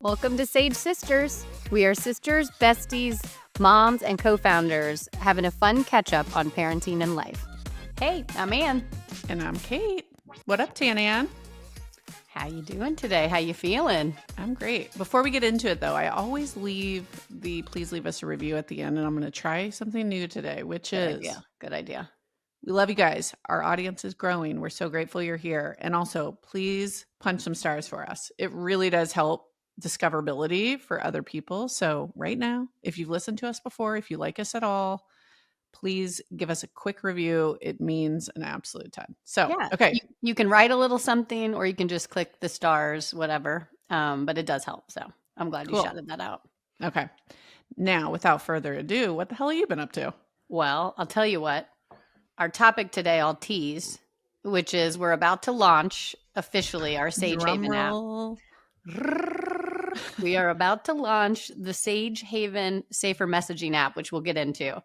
Welcome to Sage Sisters. We are sisters, besties, moms, and co-founders having a fun catch-up on parenting and life. Hey, I'm Ann. And I'm Kate. What up, Tan? How you doing today? How you feeling? I'm great. Before we get into it, though, I always leave the please leave us a review at the end, and I'm going to try something new today, which is... Good idea. We love you guys. Our audience is growing. We're so grateful you're here. And also, please punch some stars for us. It really does help discoverability for other people. So right now, if you've listened to us before, if you like us at all, please give us a quick review. It means an absolute ton. So, Yeah. okay. You can write a little something or you can just click the stars, whatever. But it does help. So I'm glad you shouted that out. Okay. Now, without further ado, what the hell have you been up to? Well, I'll tell you what. Our topic today, I'll tease, which is we're about to launch officially our Sage Haven app. We are about to launch the Sage Haven Safer Messaging app, which we'll get into.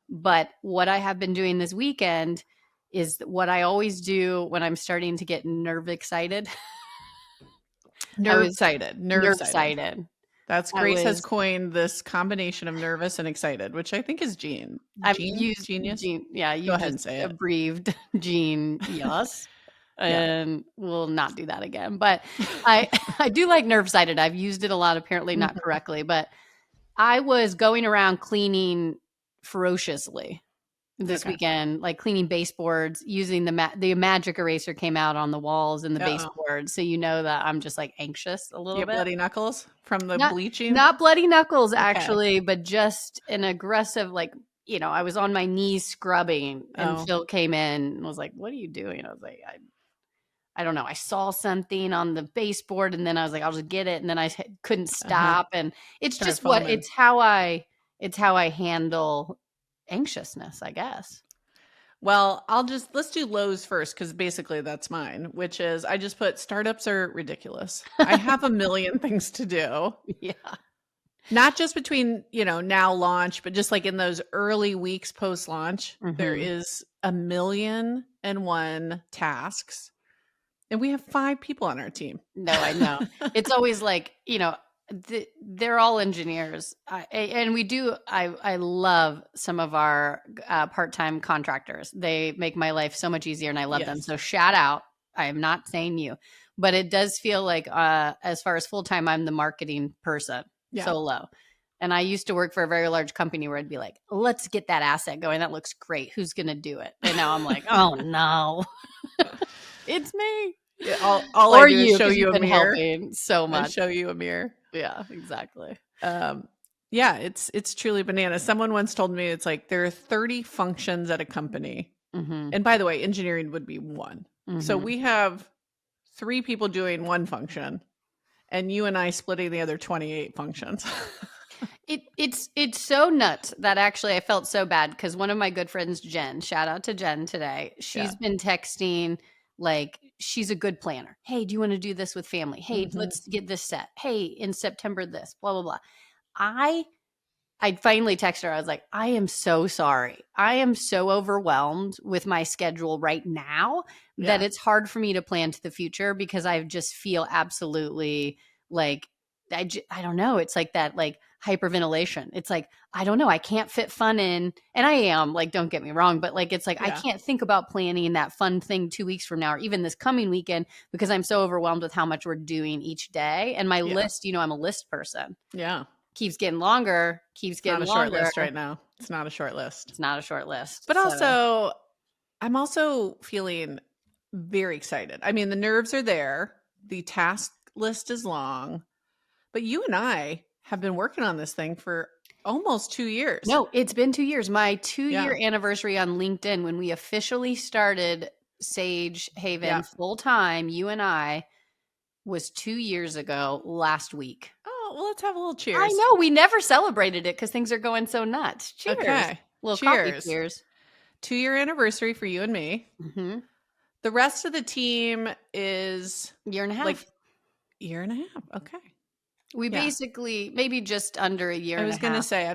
But what I have been doing this weekend is what I always do when I'm starting to get nerve excited. Nerve excited. That's Grace has coined this combination of nervous and excited, which I think is Gene. Genius. Yeah, you go ahead and say it. Abbreviated Gene, yes. And we'll not do that again. But I do like nerve excited. I've used it a lot, apparently not correctly. But I was going around cleaning ferociously this weekend, like cleaning baseboards, using the magic eraser came out on the walls and the baseboards. So you know that I'm just like anxious a little bit. Bloody knuckles from the bleaching? Not bloody knuckles, actually, but just an aggressive, like, you know, I was on my knees scrubbing and Phil came in and was like, what are you doing? I was like, I don't know. I saw something on the baseboard and then I was like, I'll just get it. And then I couldn't stop. And it's just it's how I handle anxiousness, I guess. Well, let's do lows first, because basically that's mine, which is I just put startups are ridiculous. I have a million things to do. Yeah. Not just between, now launch, but just like in those early weeks post-launch, there is 1,000,001 tasks. And we have 5 people on our team. No, I know. It's always like, they're all engineers. I love some of our part-time contractors. They make my life so much easier and I love them. So shout out. I am not saying you, but it does feel like as far as full-time, I'm the marketing person solo. And I used to work for a very large company where I'd be like, let's get that asset going. That looks great. Who's going to do it? And now I'm like, oh no, it's me. All I do is show you a mirror. So much. I show you a mirror. Yeah, exactly. It's truly bananas. Someone once told me it's like there are 30 functions at a company. And by the way, engineering would be one. So we have 3 people doing one function and you and I splitting the other 28 functions. It's so nuts that actually I felt so bad because one of my good friends, Jen, shout out to Jen today. She's been texting like she's a good planner. Hey, do you want to do this with family? Hey, let's get this set. Hey, in September, this, blah, blah, blah. I finally texted her. I was like, I am so sorry. I am so overwhelmed with my schedule right now that it's hard for me to plan to the future because I just feel absolutely like, I don't know. It's like that, like hyperventilation. It's like, I don't know. I can't fit fun in. And I am like, don't get me wrong, but like, it's like, I can't think about planning that fun thing 2 weeks from now, or even this coming weekend, because I'm so overwhelmed with how much we're doing each day. And my list, I'm a list person. Yeah. Keeps getting longer, It's not a short list right now. It's not a short list. It's not a short list. But also, I'm also feeling very excited. I mean, the nerves are there. The task list is long. But you and I have been working on this thing for almost 2 years. No, it's been 2 years. My 2-year anniversary on LinkedIn, when we officially started Sage Haven full time, you and I, was 2 years ago last week. Oh, well, let's have a little cheers. I know. We never celebrated it because things are going so nuts. Cheers. Okay. Little coffee cheers. 2-year anniversary for you and me. The rest of the team is... Year and a half. Year and a half. Okay. We basically, maybe just under a year and a half. I was going to say,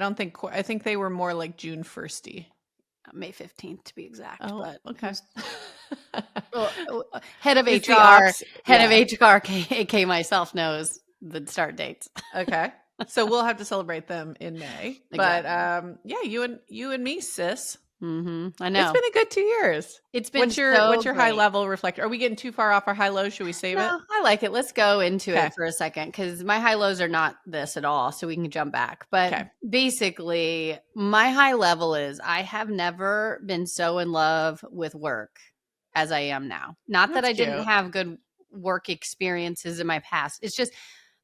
I think they were more like June 1st-y. May 15th to be exact. Oh, but okay. Head of HR, of HR, aka myself knows the start dates. Okay. So we'll have to celebrate them in May. But Exactly. yeah, you and me, sis. I It's know. been a good 2 years. It's been What's so your high great. level reflector? Are we getting too far off our high lows? Should we save it? No, I like it. Let's go into Okay. it for a second because my high lows are not this at all. So we can jump back. But Okay. basically, my high level is I have never been so in love with work as I am now. Not that That's I didn't cute. have good work experiences in my past. It's just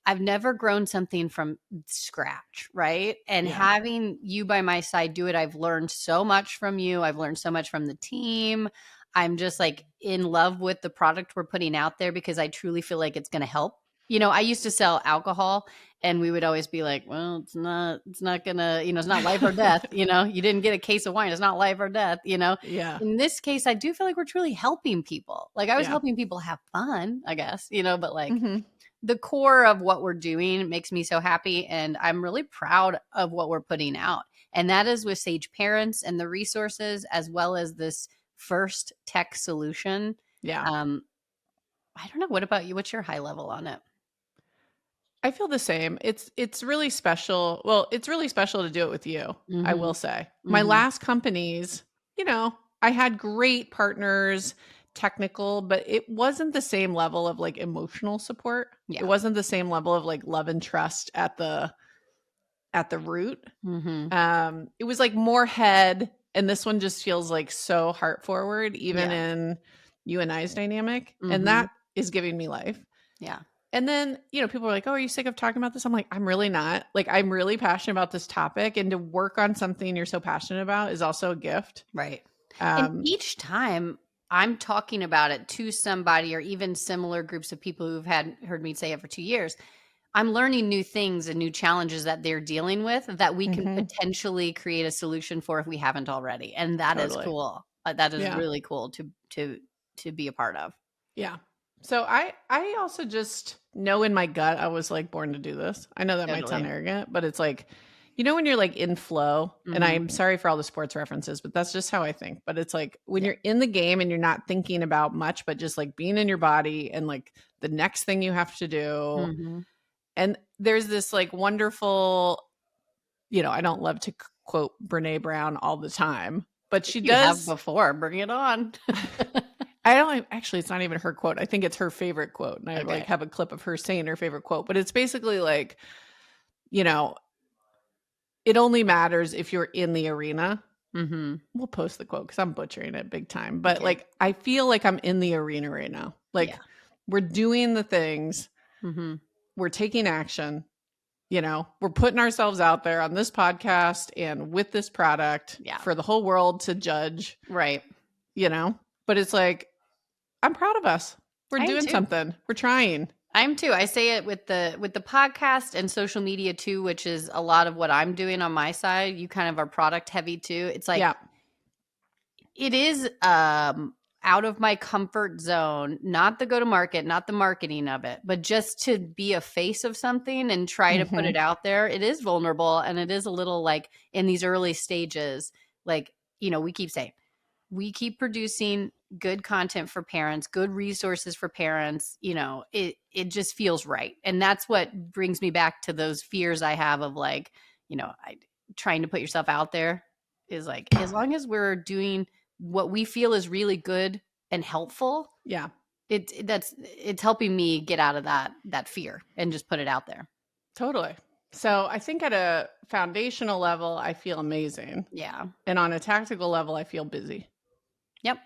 I've never grown something from scratch, right? And Yeah. having you by my side do it, I've learned so much from you. I've learned so much from the team. I'm just like in love with the product we're putting out there because I truly feel like it's going to help. You know, I used to sell alcohol and we would always be like, well, it's not going to, it's not life or death. You didn't get a case of wine. It's not life or death. Yeah. In this case, I do feel like we're truly helping people. Like I was Yeah. helping people have fun, I guess, but like, Hmm. the core of what we're doing makes me so happy. And I'm really proud of what we're putting out. And that is with Sage Parents and the resources, as well as this first tech solution. Yeah. Um, I don't know. What about you? What's your high level on it? I feel the same. It's really special. Well, it's really special to do it with you, I Mm-hmm. will say. My Mm-hmm. last companies, I had great partners, technical, but it wasn't the same level of like emotional support. It Yeah. wasn't the same level of like love and trust at the root. Mm-hmm. It was like more head, and this one just feels like so heart forward, even Yeah. in you and I's dynamic, and Mm-hmm. that is giving me life. Yeah. And then, people are like, "Oh, are you sick of talking about this?" I'm like, "I'm really not. Like, I'm really passionate about this topic, and to work on something you're so passionate about is also a gift." Right. And Um, each time I'm talking about it to somebody or even similar groups of people who've heard me say it for 2 years, I'm learning new things and new challenges that they're dealing with that we can mhm, potentially create a solution for if we haven't already. And that is totally. cool. That is Yeah. really cool to be a part of. Yeah. So I also just know in my gut I was like born to do this. I know that might sound Totally. arrogant, but it's like when you're like in flow, and Mhm. I'm sorry for all the sports references, but that's just how I think. But it's like when Yeah. you're in the game and you're not thinking about much, but just like being in your body and like the next thing you have to do. Mhm. And there's this like wonderful, I don't love to quote Brene Brown all the time, but she You have does. before. Bring it on. I don't actually, it's not even her quote. I think it's her favorite quote. And I like Okay. have a clip of her saying her favorite quote, but it's basically like, you know, it only matters if you're in the arena. Mhm. We'll post the quote because I'm butchering it big time. But Okay. like, I feel like I'm in the arena right now. Yeah. Like, we're doing the things, Mhm. we're taking action, we're putting ourselves out there on this podcast and with this product Yeah. for the whole world to judge, Right. you know? But it's like, I'm proud of us. We're I am doing too. something. We're trying. I'm too. I say it with the podcast and social media too, which is a lot of what I'm doing on my side. You kind of are product heavy too. It's like Yeah. it is out of my comfort zone, not the go to market, not the marketing of it, but just to be a face of something and try to put Mhm. it out there. It is vulnerable and it is a little like in these early stages, like, we keep saying we keep producing good content for parents, good resources for parents. It just feels right. And that's what brings me back to those fears I have of like, trying to put yourself out there is like, as long as we're doing what we feel is really good and helpful, Yeah, it's helping me get out of that fear and just put it out there. totally. So I think at a foundational level, I feel amazing. Yeah. And on a tactical level, I feel busy. Yep.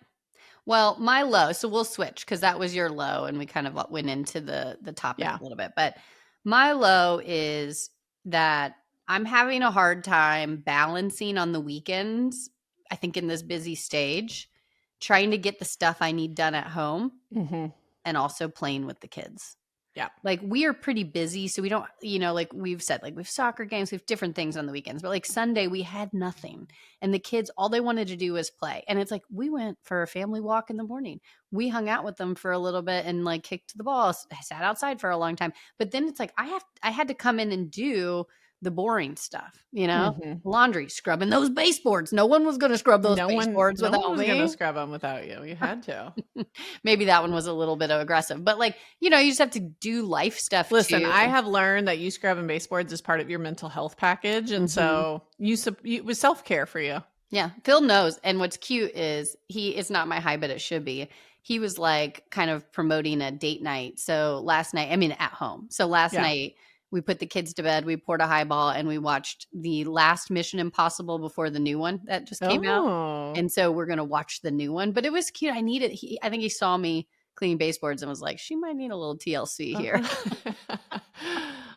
Well, my low, so we'll switch because that was your low and we kind of went into the topic Yeah. a little bit. But my low is that I'm having a hard time balancing on the weekends, I think in this busy stage, trying to get the stuff I need done at home Hmm. and also playing with the kids. Yeah. Like we are pretty busy, so we don't, like we've said, like we have soccer games, we have different things on the weekends. But like Sunday, we had nothing, and the kids, all they wanted to do was play. And it's like we went for a family walk in the morning. We hung out with them for a little bit and like kicked the ball, sat outside for a long time. But then it's like I had to come in and do the boring stuff, laundry, scrubbing those baseboards. No one was going to scrub those No one baseboards was without gonna me. scrub them without you. You had to. Maybe that one was a little bit aggressive, but like, you just have to do life stuff Listen, too. I have learned that you scrubbing baseboards is part of your mental health package, and so it was self-care for you. Yeah, Phil knows. And what's cute is it's not my high, but it should be. He was like kind of promoting a date night. So last night, at home. So last night we put the kids to bed, we poured a highball, and we watched the last Mission Impossible before the new one that just came out. And so we're going to watch the new one, but it was cute. I think he saw me cleaning baseboards and was like, she might need a little TLC here.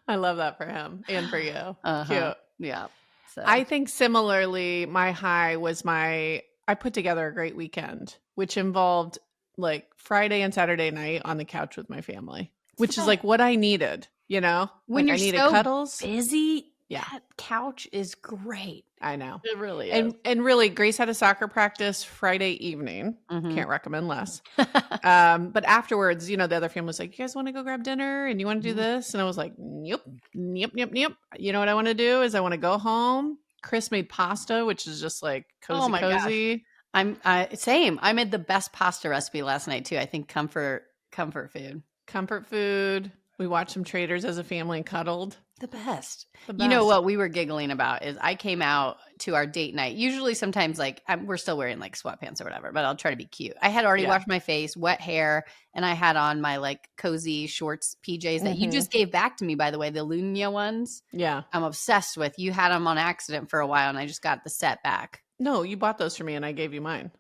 I love that for him and for you. Cute. Yeah. So. I think similarly, my high was I put together a great weekend, which involved like Friday and Saturday night on the couch with my family, which is like what I needed, When like you're I needed so cuddles. busy, that couch is great. I know. It really is. And really, Grace had a soccer practice Friday evening. Can't recommend less. But afterwards, the other family was like, you guys want to go grab dinner? And you want to do this? And I was like, yep. You know what I want to do is I want to go home. Chris made pasta, which is just like cozy. Gosh. Same. I made the best pasta recipe last night too. I think comfort food. Comfort food. We watched some Traders as a family and cuddled. The best. You know what we were giggling about is I came out to our date night. Usually sometimes like we're still wearing like sweatpants or whatever, but I'll try to be cute. I had already washed my face, wet hair, and I had on my like cozy shorts PJs that you just gave back to me, by the way, the Lunia ones. Yeah. I'm obsessed with. You had them on accident for a while and I just got the set back. No, you bought those for me and I gave you mine.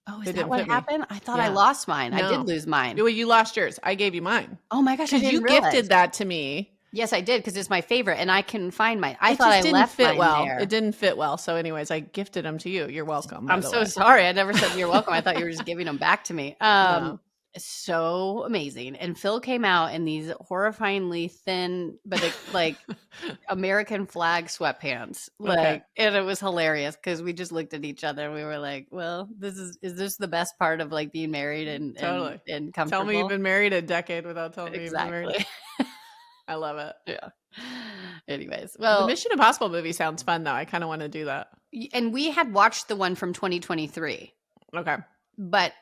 Oh, is that what happened? I thought I lost mine. No. I did lose mine. Well, you lost yours. I gave you mine. Oh my gosh, because you gifted that to me. Yes, I did because it's my favorite, and I couldn't find mine. I thought I left mine there. It didn't fit well. So, anyways, I gifted them to you. You're welcome. I'm so sorry. I never said you're welcome. I thought you were just giving them back to me. So amazing. And Phil came out in these horrifyingly thin, but like American flag sweatpants. And it was hilarious because we just looked at each other and we were like, well, is this the best part of like being married and totally and comfortable? Tell me you've been married a decade without telling me you've been married. I love it. Yeah. Anyways, well, the Mission Impossible movie sounds fun though. I kind of want to do that. And we had watched the one from 2023. Okay. But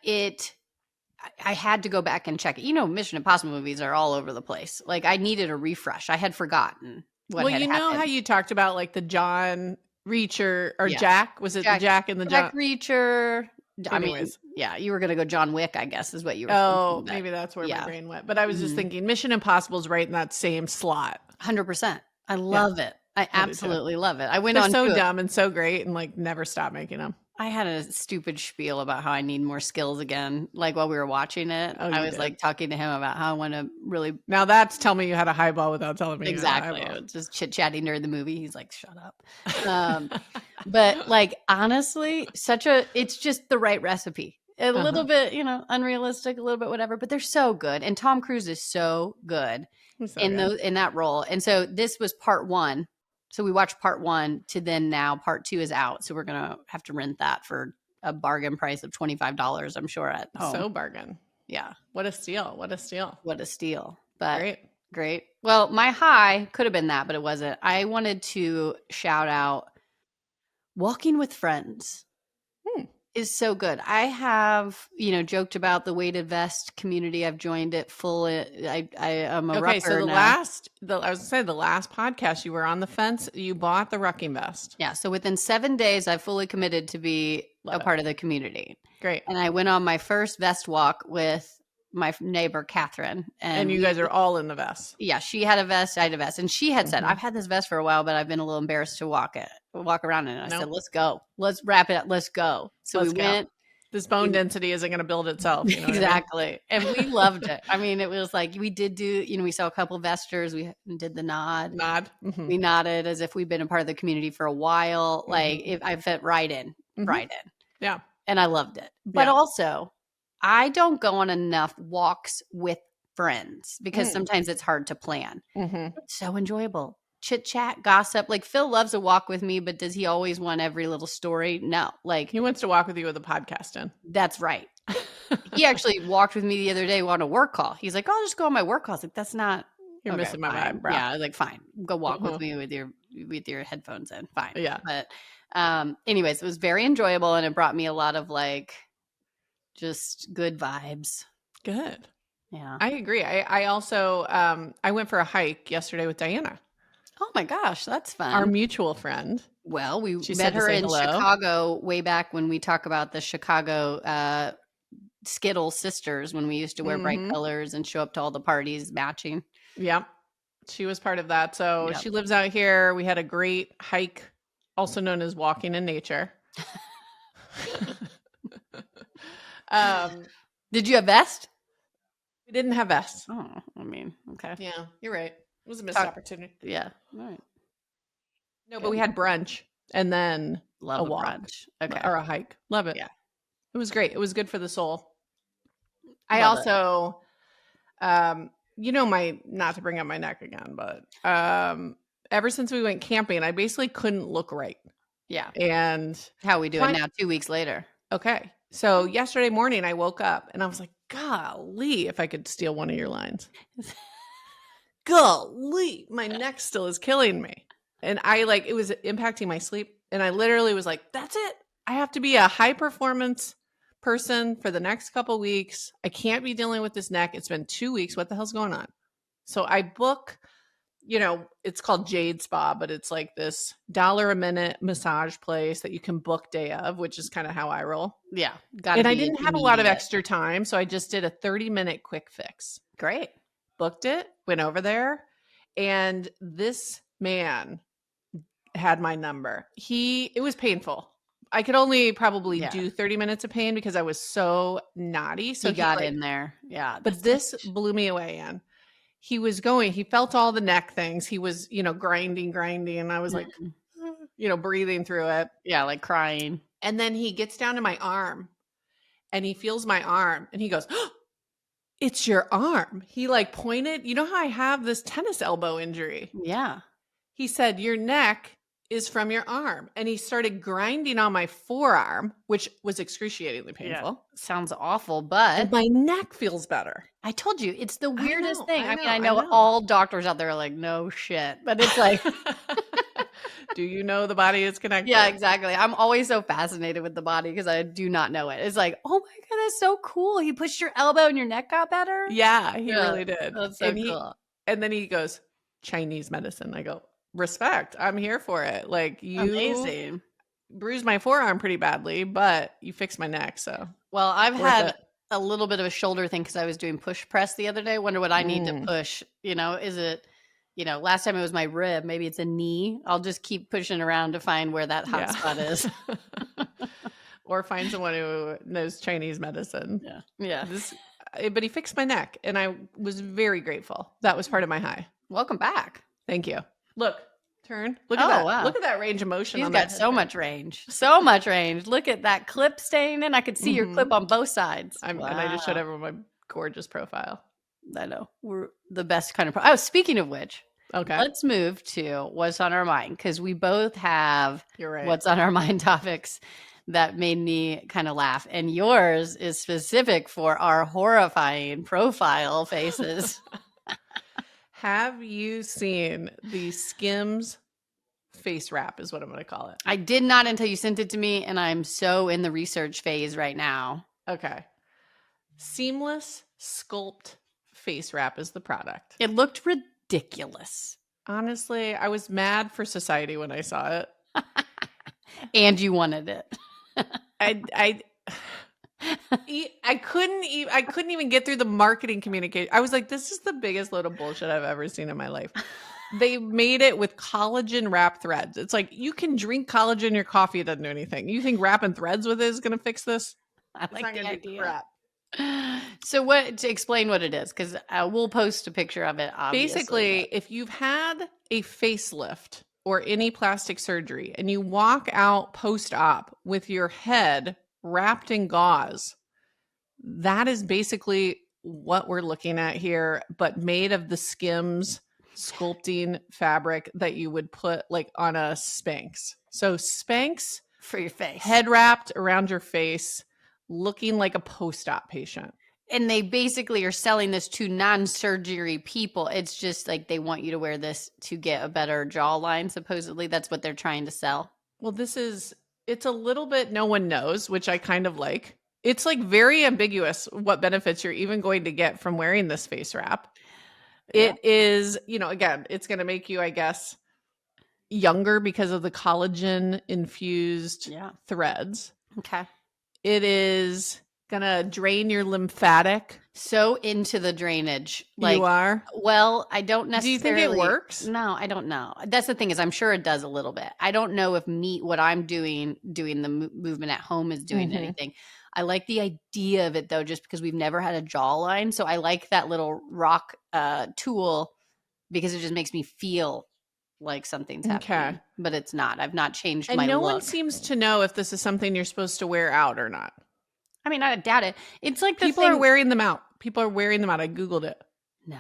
I had to go back and check it. Mission Impossible movies are all over the place. Like I needed a refresh. I had forgotten what had happened. How you talked about like the John Reacher or Jack? Was it Jack and the Jack Reacher? Anyways. You were going to go John Wick, I guess, is what you were thinking. Oh, maybe that's where my brain went. But I was just thinking Mission Impossible's right in that same slot. 100%. I love it. I absolutely love it. I went They're on so dumb and so great and like never stop making them. I had a stupid spiel about how I need more skills again. Like while we were watching it, I was like talking to him about how I want to really. Now that's tell me you had a highball without telling me. Exactly. Just chit chatting during the movie. He's like, shut up. But like, honestly, it's just the right recipe. A little bit, unrealistic, a little bit, whatever, but they're so good. And Tom Cruise is so good in that role. And so this was part one. So we watched part one to then now part two is out. So we're going to have to rent that for a bargain price of $25, I'm sure, at home. So bargain. Yeah. What a steal. But great. Well, my high could have been that, but it wasn't. I wanted to shout out Walking with Friends. Is so good. I have, joked about the weighted vest community. I've joined it full. I am a rucker so now. I was saying the last podcast you were on the fence. You bought the rucking vest. Yeah. So within 7 days, I fully committed to be part of the community. Great. And I went on my first vest walk with my neighbor, Catherine. And you guys are all in the vest. Yeah. She had a vest. I had a vest. And she had said, I've had this vest for a while, but I've been a little embarrassed to walk around in it. I said, let's go. Let's wrap it up. Let's go. So we went. This bone density isn't going to build itself. Exactly. And we loved it. It was like we did we saw a couple of vesters. We did the nod. Mm-hmm. We nodded as if we'd been a part of the community for a while. Like if I fit right in. Yeah. And I loved it. But also, I don't go on enough walks with friends because sometimes it's hard to plan. It's so enjoyable. Chit chat, gossip. Like Phil loves a walk with me, but does he always want every little story? No. Like he wants to walk with you with a podcast in. That's right. He actually walked with me the other day on a work call. He's like, I'll just go on my work call. I was like, that's not You're Okay, missing my fine. vibe, bro. Yeah, I was like, fine, go walk Uh-huh. with me with your headphones in. Fine. Yeah. But anyways, it was very enjoyable and it brought me a lot of like just good vibes. Good. Yeah. I agree. I also I went for a hike yesterday with Diana, Oh my gosh, that's our fun. mutual friend. Well, we She met said to her say in hello. Chicago way back when we talk about the Chicago Skittle sisters when we used to wear bright Mm-hmm. colors and show up to all the parties matching. Yep. She was part of that. So Yep. she lives out here. We had a great hike, also known as walking in nature. um, Did you have vest? we didn't have vests. Oh, I mean, okay. Yeah, you're right. It was a missed Talk, opportunity. yeah. All right. No, but Good. we had brunch and then a Love a walk brunch. Okay. or a hike. Love it. Yeah. It was great. It was good for the soul. I Love it. also, my not to bring up my neck again, but ever since we went camping, I basically couldn't look right. Yeah. And How we doing now 2 weeks later? okay. So yesterday morning I woke up and I was like, golly, if I could steal one of your lines. Golly, my neck still is killing me. And it was impacting my sleep. And I literally was like, that's it. I have to be a high performance person for the next couple weeks. I can't be dealing with this neck. It's been 2 weeks. What the hell's going on? So I book, it's called Jade Spa, but it's like this $1 a minute massage place that you can book day of, which is kind of how I roll. Yeah. Got And to I be didn't have a lot of immediate. extra time. So I just did a 30-minute quick fix. Great. Booked it, went over there, and this man had my number. It was painful. I could only probably do 30 minutes of pain because I was so naughty. So he got in there. Yeah. But this blew me away, Ann. He felt all the neck things. He was, grinding. And I was like, breathing through it. Yeah, like crying. And then he gets down to my arm and he feels my arm and he goes, oh, it's your arm. He pointed. You know how I have this tennis elbow injury? Yeah. He said, your neck is from your arm. And he started grinding on my forearm, which was excruciatingly painful. Yeah. Sounds awful, but and my neck feels better. I told you, it's the weirdest thing. I know all doctors out there are like, no shit. But it's like do you know the body is connected? Yeah, exactly. I'm always so fascinated with the body because I do not know it. It's like, oh my God, that's so cool. He pushed your elbow and your neck got better? Yeah, he really did. That's so cool. And then he goes, Chinese medicine. I go, respect. I'm here for it. Amazing. Bruised my forearm pretty badly, but you fixed my neck. So, well, I've had a little bit of a shoulder thing because I was doing push press the other day. Wonder what I need to push. Is it, last time it was my rib. Maybe it's a knee. I'll just keep pushing around to find where that hot spot is. Or find someone who knows Chinese medicine. Yeah. But he fixed my neck and I was very grateful. That was part of my high. Welcome back. Thank you. Look, turn. Look at that. Wow. Look at that range of motion. He's got so much range. So much range. Look at that clip staying in. I could see your clip on both sides. And I just showed everyone my gorgeous profile. I know. We're the best kind of Oh, speaking of which, okay, let's move to what's on our mind because we both have what's on our mind topics that made me kind of laugh. And yours is specific for our horrifying profile faces. Have you seen the Skims face wrap is what I'm going to call it? I did not until you sent it to me, and I'm so in the research phase right now. Okay. Seamless Sculpt face wrap is the product. It looked ridiculous. Honestly, I was mad for society when I saw it. And you wanted it. I couldn't even get through the marketing communication. I was like, this is the biggest load of bullshit I've ever seen in my life. They made it with collagen wrap threads. It's like you can drink collagen in your coffee. It doesn't do anything. You think wrapping threads with it is going to fix this? I like the idea. Crap. So to explain what it is, because we'll post a picture of it, obviously. Basically, if you've had a facelift or any plastic surgery and you walk out post-op with your head wrapped in gauze, that is basically what we're looking at here, but made of the Skims sculpting fabric that you would put on a Spanx. So Spanx for your face, head wrapped around your face, looking like a post-op patient. and they basically are selling this to non-surgery people. It's just like they want you to wear this to get a better jawline. Supposedly, that's what they're trying to sell. Well, it's a little bit no one knows, which I kind of like. It's like very ambiguous what benefits you're even going to get from wearing this face wrap. Yeah. It is, again, it's going to make you, I guess, younger because of the collagen infused threads. Okay. It is going to drain your lymphatic. So into the drainage. You are? Well, I don't necessarily. Do you think it works? No, I don't know. That's the thing is I'm sure it does a little bit. I don't know if what I'm doing the movement at home is doing anything. I like the idea of it though, just because we've never had a jawline. So I like that little rock tool because it just makes me feel like something's happening. But it's not. I've not changed my look. And no one seems to know if this is something you're supposed to wear out or not. I mean, I doubt it. It's like people are wearing them out. People are wearing them out. I Googled it. No.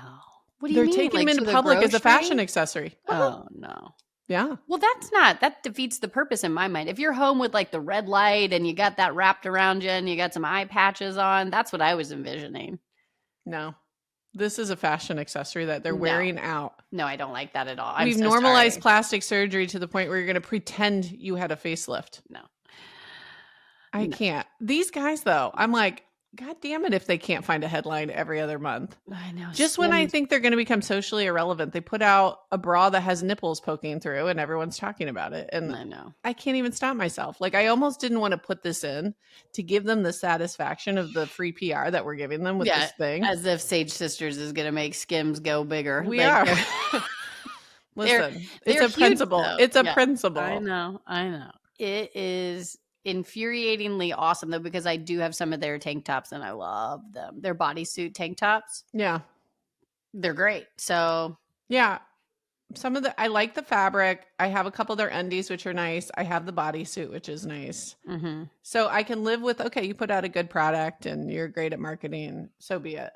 What do you mean? They're taking them into public as a fashion accessory. Oh, no. Yeah. Well, that defeats the purpose in my mind. If you're home with like the red light and you got that wrapped around you and you got some eye patches on, that's what I was envisioning. No. This is a fashion accessory that they're wearing out. No, I don't like that at all. We've normalized plastic surgery to the point where you're going to pretend you had a facelift. No. I can't. These guys, though, I'm like, God damn it if they can't find a headline every other month. I know. Just when I think they're going to become socially irrelevant, they put out a bra that has nipples poking through and everyone's talking about it. And I know. I can't even stop myself. Like, I almost didn't want to put this in to give them the satisfaction of the free PR that we're giving them with this thing. As if Sage Sisters is going to make Skims go bigger. We are. Listen, it's a principle. It's a principle. I know. It is infuriatingly awesome though, because I do have some of their tank tops and I love them. Their bodysuit tank tops. Yeah. They're great. So yeah. I like the fabric. I have a couple of their undies, which are nice. I have the bodysuit, which is nice. Mm-hmm. So I can live with, okay, you put out a good product and you're great at marketing. So be it.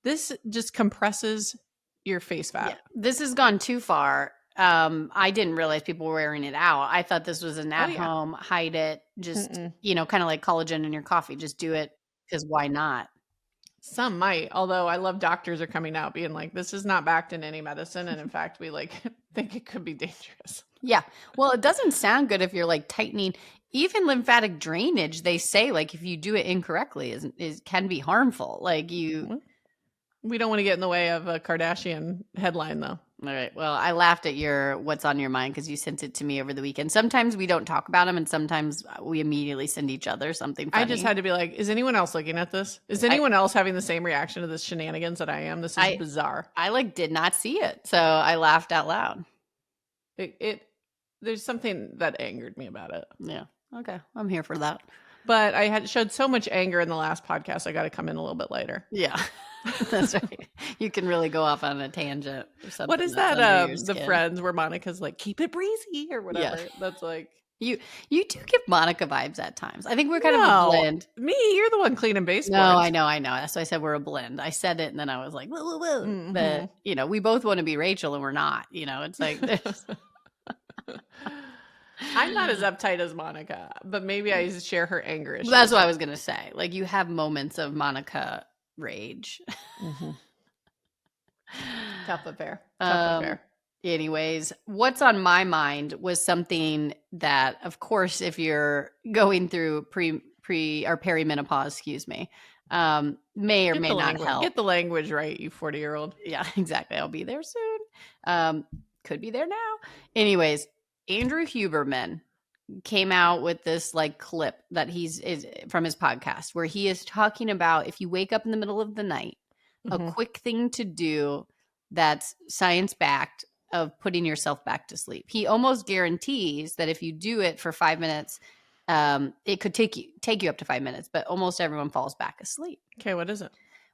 This just compresses your face fat. Yeah. This has gone too far. I didn't realize people were wearing it out. I thought this was an at-home, hide it, just, kind of like collagen in your coffee. Just do it because why not? Some might, although I love doctors are coming out being like, this is not backed in any medicine. And in fact, we think it could be dangerous. Yeah. Well, it doesn't sound good if you're like tightening. Even lymphatic drainage, they say like if you do it incorrectly is can be harmful. Like we don't want to get in the way of a Kardashian headline though. All right. Well, I laughed at your what's on your mind because you sent it to me over the weekend. Sometimes we don't talk about them and sometimes we immediately send each other something funny. I just had to be like, is anyone else looking at this? Is anyone else having the same reaction to this shenanigans that I am? This is bizarre. I did not see it. So I laughed out loud. There's something that angered me about it. Yeah. Okay. I'm here for that. But I had showed so much anger in the last podcast. I got to come in a little bit later. Yeah. That's right. You can really go off on a tangent. What is that? The Friends where Monica's like, keep it breezy or whatever. Yeah. That's like you do give Monica vibes at times. I think we're kind of a blend. Me, you're the one cleaning baseboards. No, I know. That's why I said we're a blend. I said it and then I was like, whoa, whoa, whoa. Mm-hmm. But we both want to be Rachel and we're not. It's like I'm not as uptight as Monica, but maybe I share her anger issues. That's what I was gonna say. Like you have moments of Monica rage. Mm-hmm. Tough affair. Anyways, what's on my mind was something that, of course, if you're going through pre or perimenopause, excuse me, may or may not help. Get the language right, you 40-year-old. Yeah, exactly. I'll be there soon. Could be there now. Anyways, Andrew Huberman came out with this like clip that is from his podcast where he is talking about if you wake up in the middle of the night, a quick thing to do that's science backed of putting yourself back to sleep. He almost guarantees that if you do it for 5 minutes, it could take you up to 5 minutes, but almost everyone falls back asleep. Okay, what is it?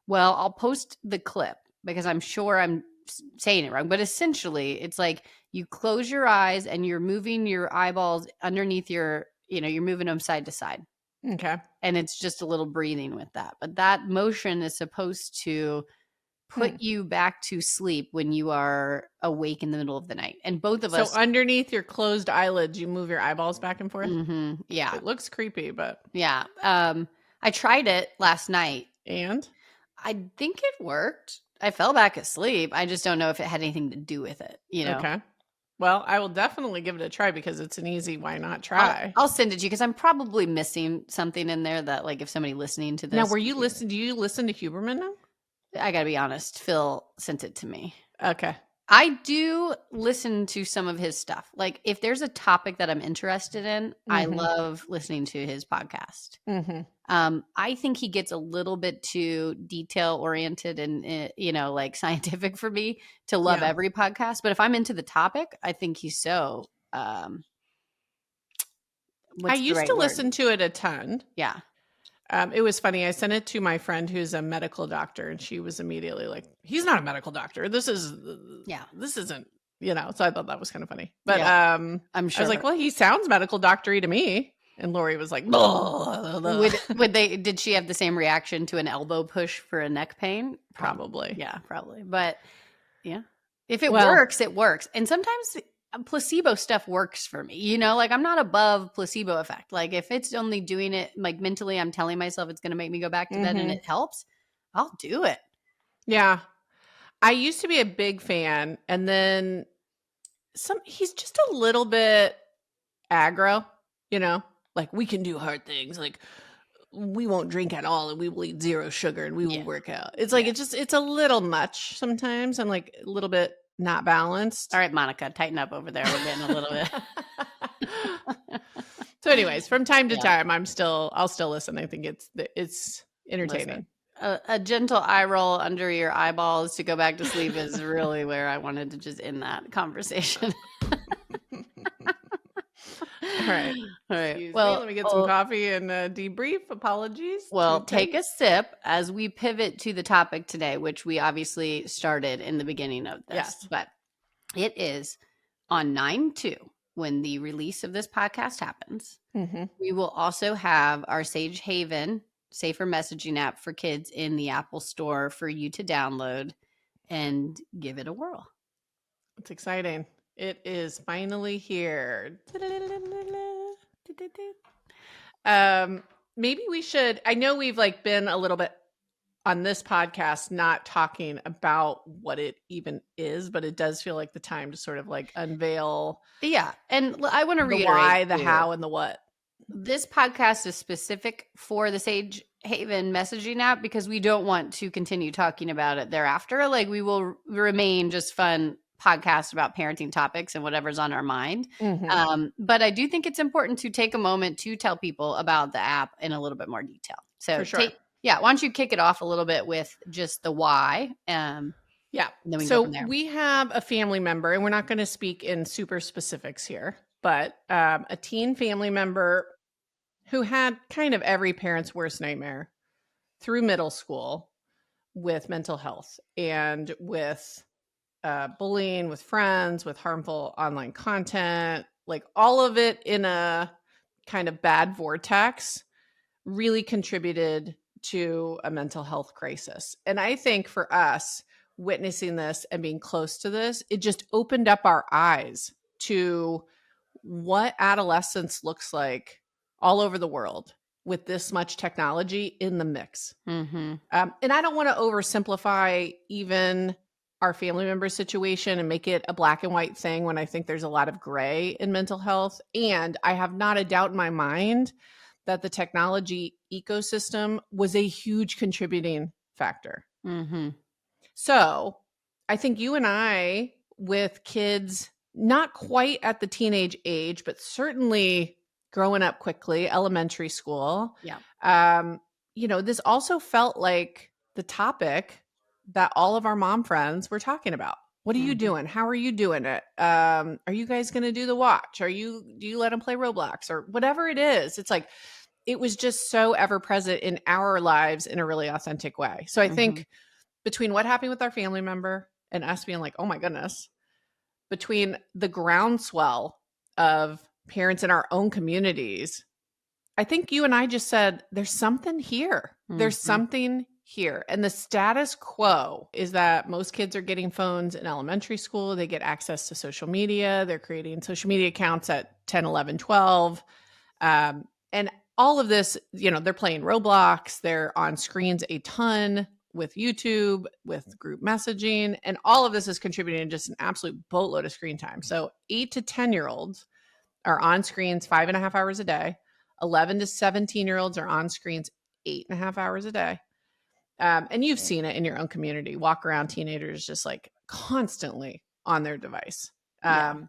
Well, I'll post the clip because I'm sure I'm saying it wrong, but essentially it's like you close your eyes and you're moving your eyeballs underneath you're moving them side to side. Okay. And it's just a little breathing with that. But that motion is supposed to put you back to sleep when you are awake in the middle of the night. And both of us. So underneath your closed eyelids, you move your eyeballs back and forth? Mm-hmm. Yeah. It looks creepy, but. Yeah. I tried it last night. And? I think it worked. I fell back asleep. I just don't know if it had anything to do with it, you know? Okay. Well, I will definitely give it a try because it's an easy why not try. I'll send it to you because I'm probably missing something in there that, like, if somebody listening to Now, this, do you listen to Huberman now? I gotta be honest, Phil sent it to me. Okay. I do listen to some of his stuff. Like, if there's a topic that I'm interested in, I Mhm. love listening to his podcast. Mhm. I think he gets a little bit too detail oriented and, like scientific for me to love Yeah. every podcast. But if I'm into the topic, I think he's so, I what's the used right to word? listen to it a ton. Yeah. It was funny. I sent it to my friend who's a medical doctor, and she was immediately like, "He's not a medical doctor. This Yeah. isn't." So I thought that was kind of funny. But Yeah. I'm I was like, sure. "Well, he sounds medical doctory to me." And Lori was like, "Blah, blah." Did she have the same reaction to an elbow push for a neck pain? Probably. Yeah, probably. But yeah, if it Well, works, it works. And sometimes placebo stuff works for me. Like I'm not above placebo effect. Like if it's only doing it like mentally, I'm telling myself it's going to make me go back to bed and mhm. it helps, I'll do it. Yeah. I used to be a big fan, and then he's just a little bit aggro, like we can do hard things, like we won't drink at all and we will eat zero sugar and we will Yeah. work out. It's like Yeah. it's a little much sometimes. I'm like a little bit not balanced. All right, Monica, tighten up over there. We're getting a little bit. So anyways, from time to Yeah. time I'll still listen. I think it's entertaining. Listen, a gentle eye roll under your eyeballs to go back to sleep is really where I wanted to just end that conversation. All right. All right. Excuse me. Well, Let me get some coffee and debrief. Apologies. Well, to take a Tim's. sip as we pivot to the topic today, which we obviously started in the beginning of this. Yes. But it is on 9/2 when the release of this podcast happens. Mhm. We will also have our Sage Haven safer messaging app for kids in the Apple Store for you to download and give it a whirl. It's exciting. It is finally here. Maybe we should. I know we've been a little bit on this podcast not talking about what it even is, but it does feel like the time to sort of unveil. Yeah, and I want to the reiterate why, the too, how, and the what. This podcast is specific for the Sage Haven messaging app because we don't want to continue talking about it thereafter. Like we will remain just fun podcast about parenting topics and whatever's on our mind. But I do think it's important to take a moment to tell people about the app in a little bit more detail. So For sure. why don't you kick it off a little bit with just the why? Yeah. And then we So go from there. we have a family member, and we're not going to speak in super specifics here, but a teen family member who had kind of every parent's worst nightmare through middle school with mental health and with bullying with friends, with harmful online content, like all of it in a kind of bad vortex really contributed to a mental health crisis. And I think for us, witnessing this and being close to this, it just opened up our eyes to what adolescence looks like all over the world with this much technology in the mix. Mm-hmm. And I don't want to oversimplify even our family member situation and make it a black and white thing when I think there's a lot of gray in mental health. And I have not a doubt in my mind that the technology ecosystem was a huge contributing factor. Mm-hmm. So I think you and I, with kids not quite at the teenage age, but certainly growing up quickly, elementary school. Yeah. This also felt like the topic that all of our mom friends were talking about. What are you doing? How are you doing it? Are you guys going to do the watch? Do you let them play Roblox or whatever it is? It's like, it was just so ever present in our lives in a really authentic way. So I think between what happened with our family member and us being like, oh my goodness, between the groundswell of parents in our own communities, I think you and I just said, there's something here. There's something here. And the status quo is that most kids are getting phones in elementary school. They get access to social media. They're creating social media accounts at 10, 11, 12. And all of this, they're playing Roblox. They're on screens a ton. with YouTube, with group messaging, and all of this is contributing to just an absolute boatload of screen time. So 8 to 10-year-olds are on screens 5.5 hours a day. 11 to 17-year-olds are on screens 8.5 hours a day. And you've seen it in your own community. Walk around teenagers just like constantly on their device. And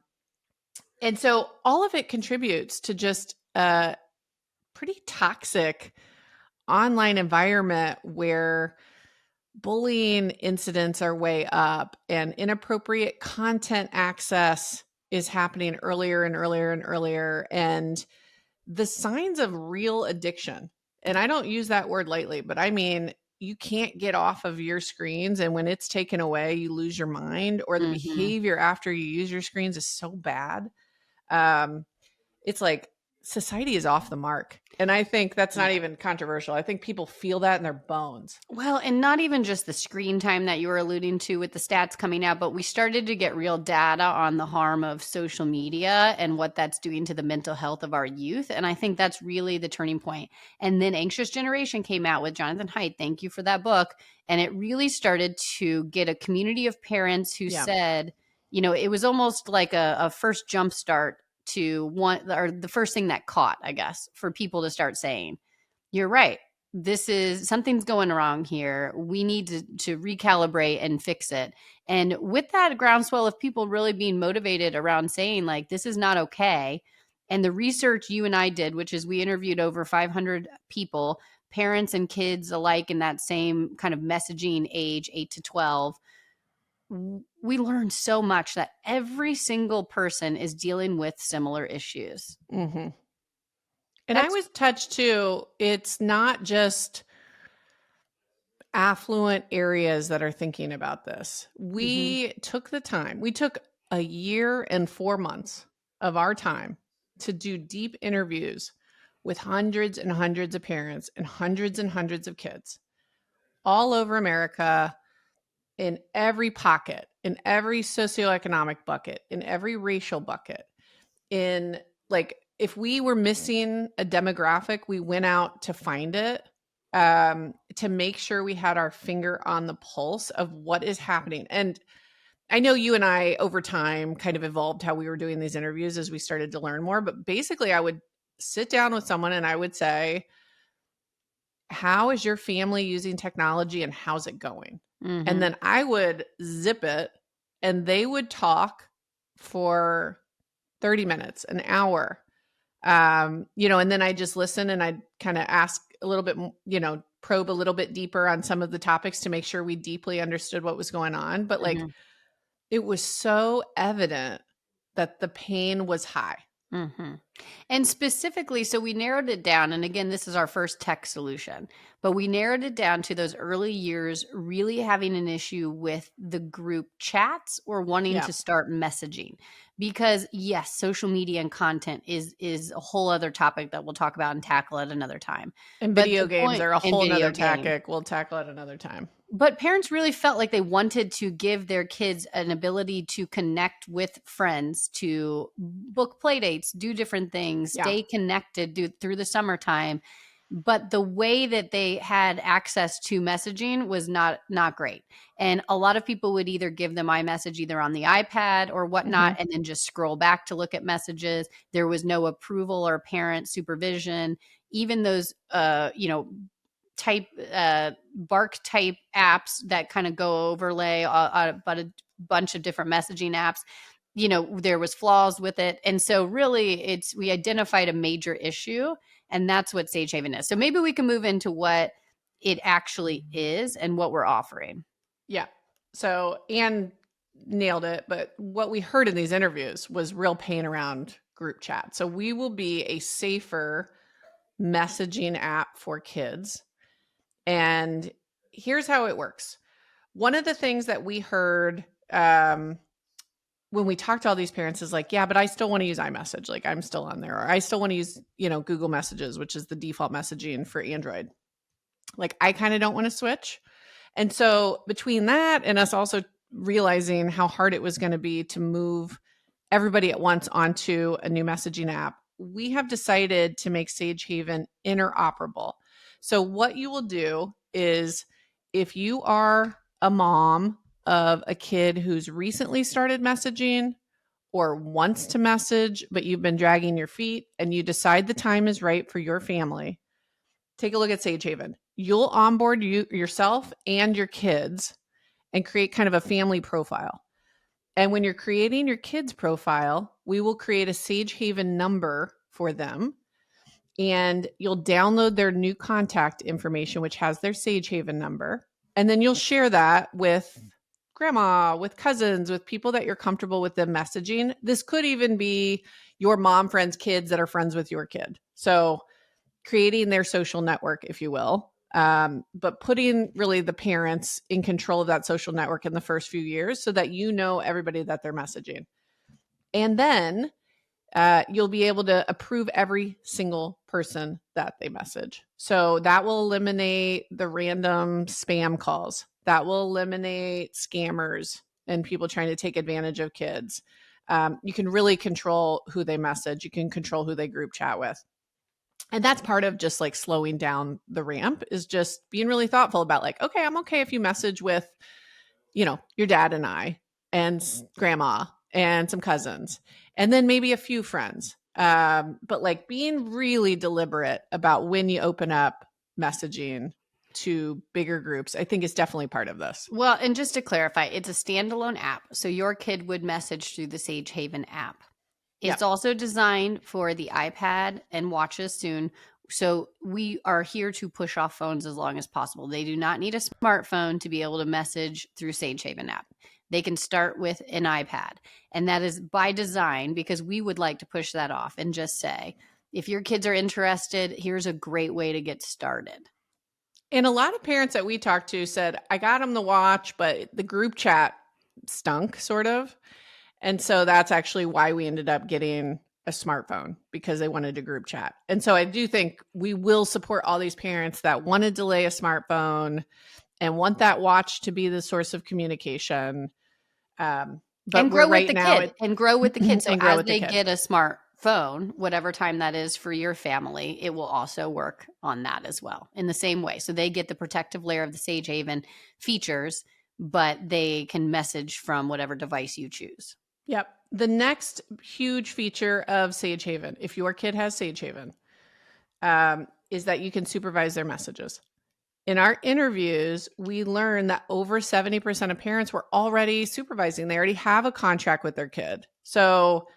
so all of it contributes to just a pretty toxic online environment where bullying incidents are way up and inappropriate content access is happening earlier and earlier and earlier. And the signs of real addiction, and I don't use that word lightly, but I mean, you can't get off of your screens. And when it's taken away, you lose your mind, or the behavior after you use your screens is so bad. It's like society is off the mark. And I think that's not even controversial. I think people feel that in their bones. Well, and not even just the screen time that you were alluding to with the stats coming out, but we started to get real data on the harm of social media and what that's doing to the mental health of our youth. And I think that's really the turning point. And then Anxious Generation came out with Jonathan Haidt. Thank you for that book. And it really started to get a community of parents who said, it was almost like a first jump start to one, or the first thing that caught, I guess, for people to start saying, you're right. This is something's going wrong here. We need to recalibrate and fix it. And with that groundswell of people really being motivated around saying like, this is not okay. And the research you and I did, which is we interviewed over 500 people, parents and kids alike in that same kind of messaging age, 8 to 12, we learned so much that every single person is dealing with similar issues. Mm-hmm. And I was touched too. It's not just affluent areas that are thinking about this. We took the time. We took a year and 4 months of our time to do deep interviews with hundreds and hundreds of parents and hundreds of kids all over America, in every pocket, in every socioeconomic bucket, in every racial bucket. In like, if we were missing a demographic, we went out to find it, to make sure we had our finger on the pulse of what is happening. And I know you and I over time kind of evolved how we were doing these interviews as we started to learn more, but basically I would sit down with someone and I would say, how is your family using technology and how's it going? And then I would zip it and they would talk for 30 minutes, an hour. And then I just listen and I'd kind of ask a little bit, probe a little bit deeper on some of the topics to make sure we deeply understood what was going on. But like, it was so evident that the pain was high. And specifically, so we narrowed it down. And again, this is our first tech solution, but we narrowed it down to those early years really having an issue with the group chats or wanting to start messaging. Because yes, social media and content is a whole other topic that we'll talk about and tackle at another time. And video games are a whole nother tactic. We'll tackle it another time. But parents really felt like they wanted to give their kids an ability to connect with friends, to book play dates, do different things, stay connected through the summertime. But the way that they had access to messaging was not great. And a lot of people would either give them iMessage either on the iPad or whatnot, and then just scroll back to look at messages. There was no approval or parent supervision. Even those, type bark type apps that kind of go overlay about a bunch of different messaging apps, there was flaws with it. And so really we identified a major issue, and that's what Sage Haven is. So maybe we can move into what it actually is and what we're offering. Yeah. So Anne nailed it, but what we heard in these interviews was real pain around group chat. So we will be a safer messaging app for kids. And here's how it works. One of the things that we heard when we talked to all these parents is like, yeah, but I still want to use iMessage. Like I'm still on there. Or I still want to use, Google Messages, which is the default messaging for Android. Like I kind of don't want to switch. And so between that and us also realizing how hard it was going to be to move everybody at once onto a new messaging app, we have decided to make Sage Haven interoperable. So what you will do is if you are a mom of a kid who's recently started messaging or wants to message, but you've been dragging your feet and you decide the time is right for your family, take a look at Sage Haven. You'll onboard yourself and your kids and create kind of a family profile. And when you're creating your kids' profile, we will create a Sage Haven number for them. And you'll download their new contact information, which has their Sage Haven number. And then you'll share that with grandma, with cousins, with people that you're comfortable with them messaging. This could even be your mom friends' kids that are friends with your kid. So creating their social network, if you will. But putting really the parents in control of that social network in the first few years so that you know everybody that they're messaging. And then you'll be able to approve every single person that they message. So that will eliminate the random spam calls. That will eliminate scammers and people trying to take advantage of kids. You can really control who they message. You can control who they group chat with. And that's part of just like slowing down the ramp, is just being really thoughtful about like, okay, I'm okay if you message with, your dad and I and grandma and some cousins and then maybe a few friends. But like being really deliberate about when you open up messaging to bigger groups, I think is definitely part of this. Well, and just to clarify, it's a standalone app. So your kid would message through the Sage Haven app. It's Yep. also designed for the iPad and watches soon. So we are here to push off phones as long as possible. They do not need a smartphone to be able to message through Sage Haven app. They can start with an iPad. And that is by design, because we would like to push that off and just say, if your kids are interested, here's a great way to get started. And a lot of parents that we talked to said, I got them to watch, but the group chat stunk, sort of. And so that's actually why we ended up getting a smartphone, because they wanted to group chat. And so I do think we will support all these parents that want to delay a smartphone and want that watch to be the source of communication. But and grow with the now kid and grow with the kid. So and grow as with the they kid. get a smartphone, whatever time that is for your family, it will also work on that as well in the same way. So they get the protective layer of the Sage Haven features, but they can message from whatever device you choose. Yep. The next huge feature of Sage Haven, if your kid has Sage Haven, is that you can supervise their messages. In our interviews, we learned that over 70% of parents were already supervising. They already have a contract with their kid. So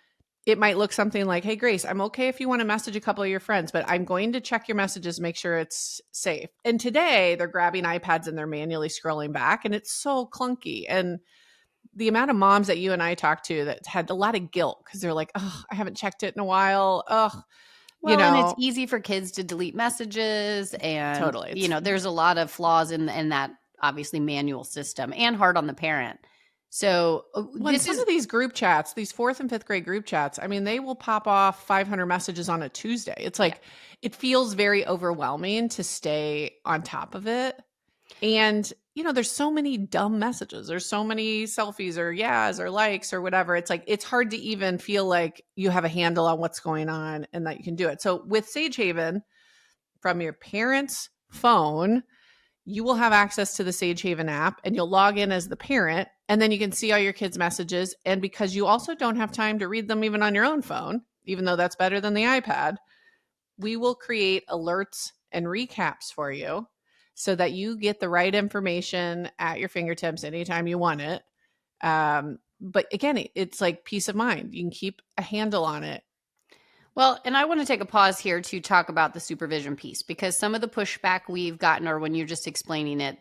it might look something like, hey, Grace, I'm okay if you want to message a couple of your friends, but I'm going to check your messages, make sure it's safe. And today they're grabbing iPads and they're manually scrolling back, and it's so clunky. And the amount of moms that you and I talked to that had a lot of guilt because they're like, oh, I haven't checked it in a while. Oh, Well, and it's easy for kids to delete messages, and totally. There's a lot of flaws in that obviously manual system, and hard on the parent. So some of these group chats, these 4th and 5th grade group chats, I mean, they will pop off 500 messages on a Tuesday. It's like, It feels very overwhelming to stay on top of it. And, there's so many dumb messages. There's so many selfies or yeahs or likes or whatever. It's like, it's hard to even feel like you have a handle on what's going on and that you can do it. So with Sage Haven, from your parents' phone, you will have access to the Sage Haven app and you'll log in as the parent, and then you can see all your kids' messages. And because you also don't have time to read them even on your own phone, even though that's better than the iPad, we will create alerts and recaps for you so that you get the right information at your fingertips anytime you want it. But again, it's like peace of mind. You can keep a handle on it. Well, and I want to take a pause here to talk about the supervision piece, because some of the pushback we've gotten, or when you're just explaining it,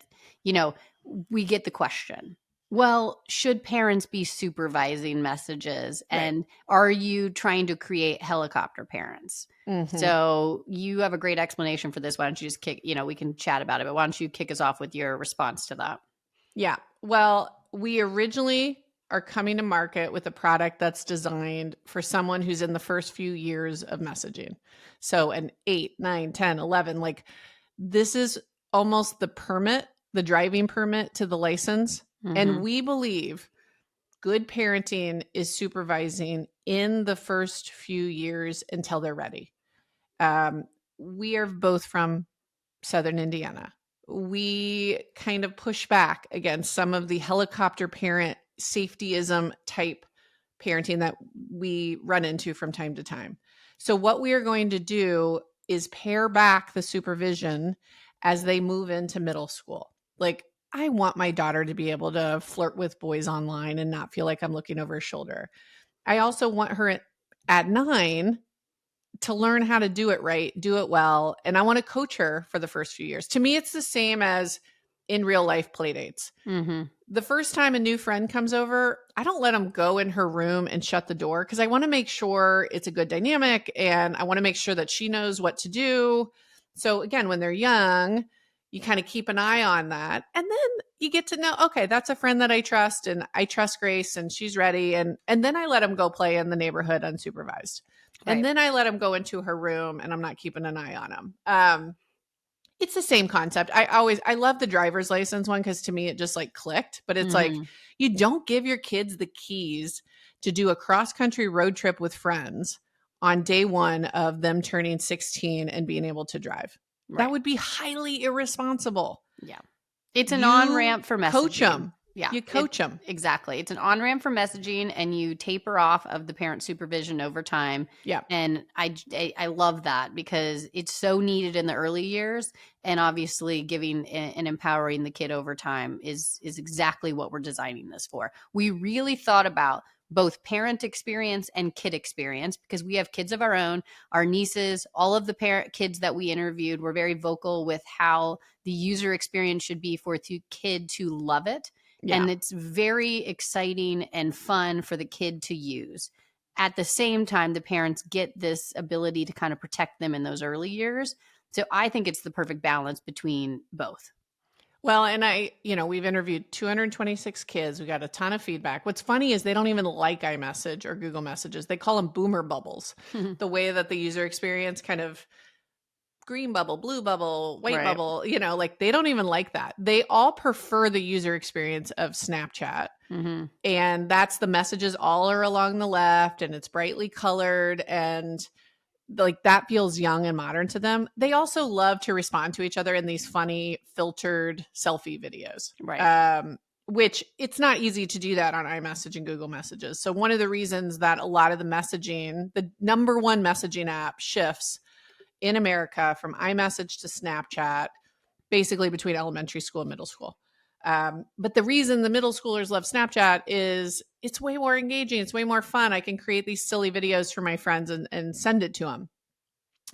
we get the question, well, should parents be supervising messages? Right. And are you trying to create helicopter parents? Mm-hmm. So you have a great explanation for this. Why don't you just we can chat about it, but why don't you kick us off with your response to that? Yeah. Well, we originally are coming to market with a product that's designed for someone who's in the first few years of messaging. So an 8, 9, 10, 11, like this is almost the driving permit to the license. Mm-hmm. And we believe good parenting is supervising in the first few years until they're ready. We are both from Southern Indiana. we kind of push back against some of the helicopter parent safetyism type parenting that we run into from time to time. So what we are going to do is pare back the supervision as they move into middle school. Like, I want my daughter to be able to flirt with boys online and not feel like I'm looking over her shoulder. I also want her at 9 to learn how to do it right, do it well. And I want to coach her for the first few years. To me, it's the same as in real life play dates. Mm-hmm. The first time a new friend comes over, I don't let them go in her room and shut the door because I want to make sure it's a good dynamic and I want to make sure that she knows what to do. So again, when they're young, you kind of keep an eye on that. And then you get to know, okay, that's a friend that I trust and I trust Grace and she's ready. And then I let them go play in the neighborhood unsupervised. Right. And then I let them go into her room and I'm not keeping an eye on them. It's the same concept. I love the driver's license one because to me it just like clicked, but it's like you don't give your kids the keys to do a cross-country road trip with friends on day 1 of them turning 16 and being able to drive. Right. That would be highly irresponsible. Yeah. It's an on-ramp for messaging. Coach them. Yeah. You coach them. Exactly. It's an on-ramp for messaging and you taper off of the parent supervision over time. Yeah. And I love that because it's so needed in the early years. And obviously giving and empowering the kid over time is exactly what we're designing this for. We really thought about both parent experience and kid experience because we have kids of our own, our nieces, all of the kids that we interviewed were very vocal with how the user experience should be for the kid to love it. Yeah. And it's very exciting and fun for the kid to use. At the same time, the parents get this ability to kind of protect them in those early years. So I think it's the perfect balance between both. Well, and we've interviewed 226 kids. We got a ton of feedback. What's funny is they don't even like iMessage or Google Messages. They call them boomer bubbles. The way that the user experience kind of green bubble, blue bubble, white bubble, like they don't even like that. They all prefer the user experience of Snapchat. Mm-hmm. And that's the messages all are along the left and it's brightly colored and like that feels young and modern to them. They also love to respond to each other in these funny filtered selfie videos. Right. Which it's not easy to do that on iMessage and Google Messages. So one of the reasons that a lot of the messaging, the number one messaging app shifts in America from iMessage to Snapchat, basically between elementary school and middle school. But the reason the middle schoolers love Snapchat is it's way more engaging. It's way more fun. I can create these silly videos for my friends and send it to them.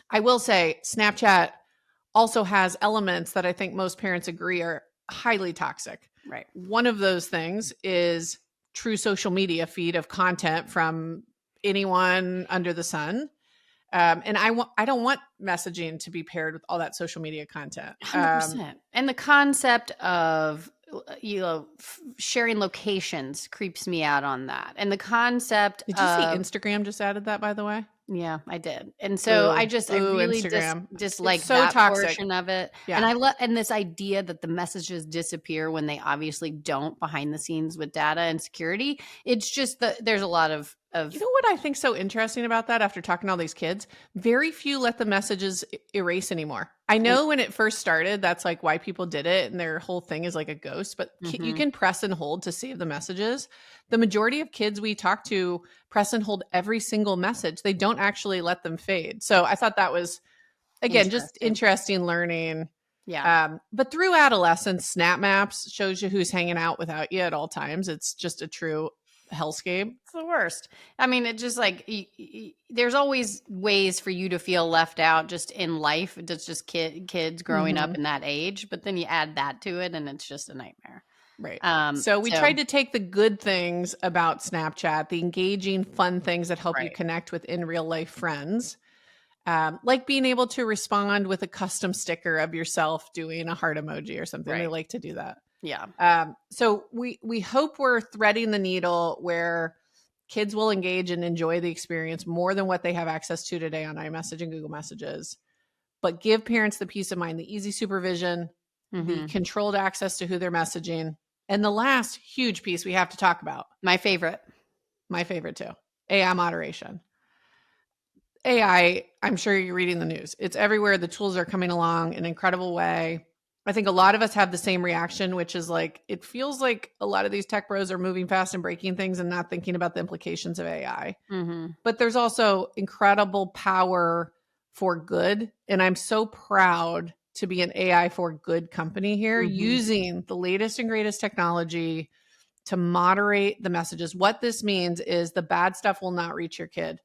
I will say Snapchat also has elements that I think most parents agree are highly toxic. Right. One of those things is true social media feed of content from anyone under the sun. And I don't want messaging to be paired with all that social media content. 100%. And the concept of sharing locations creeps me out on that. And the concept Did you see Instagram just added that, by the way? Yeah, I did. And so I really dislike so that toxic. portion of it. Yeah. And and this idea that the messages disappear when they obviously don't behind the scenes with data and security. It's just there's a lot of you know what I think so interesting about that after talking to all these kids? Very few let the messages erase anymore. I know when it first started, that's like why people did it. And their whole thing is like a ghost, but you can press and hold to save the messages. The majority of kids we talk to press and hold every single message. They don't actually let them fade. So I thought that was, again, just interesting learning. Yeah. But through adolescence, Snap Maps shows you who's hanging out without you at all times. It's just a true hellscape. It's the worst. I mean, it just like there's always ways for you to feel left out just in life. It's just kids growing up in that age, but then you add that to it and it's just a nightmare. Right. So we tried to take the good things about Snapchat, the engaging, fun things that help you connect with in real life friends, like being able to respond with a custom sticker of yourself doing a heart emoji or something. They like to do that. Yeah. So we hope we're threading the needle where kids will engage and enjoy the experience more than what they have access to today on iMessage and Google Messages, but give parents the peace of mind, the easy supervision, the controlled access to who they're messaging. And the last huge piece we have to talk about. My favorite too, AI moderation. AI, I'm sure you're reading the news. It's everywhere. The tools are coming along in an incredible way. I think a lot of us have the same reaction, which is like, it feels like a lot of these tech bros are moving fast and breaking things and not thinking about the implications of AI. Mm-hmm. But there's also incredible power for good. And I'm so proud to be an AI for good company here, Mm-hmm. using the latest and greatest technology to moderate the messages. What this means is the bad stuff will not reach your kid.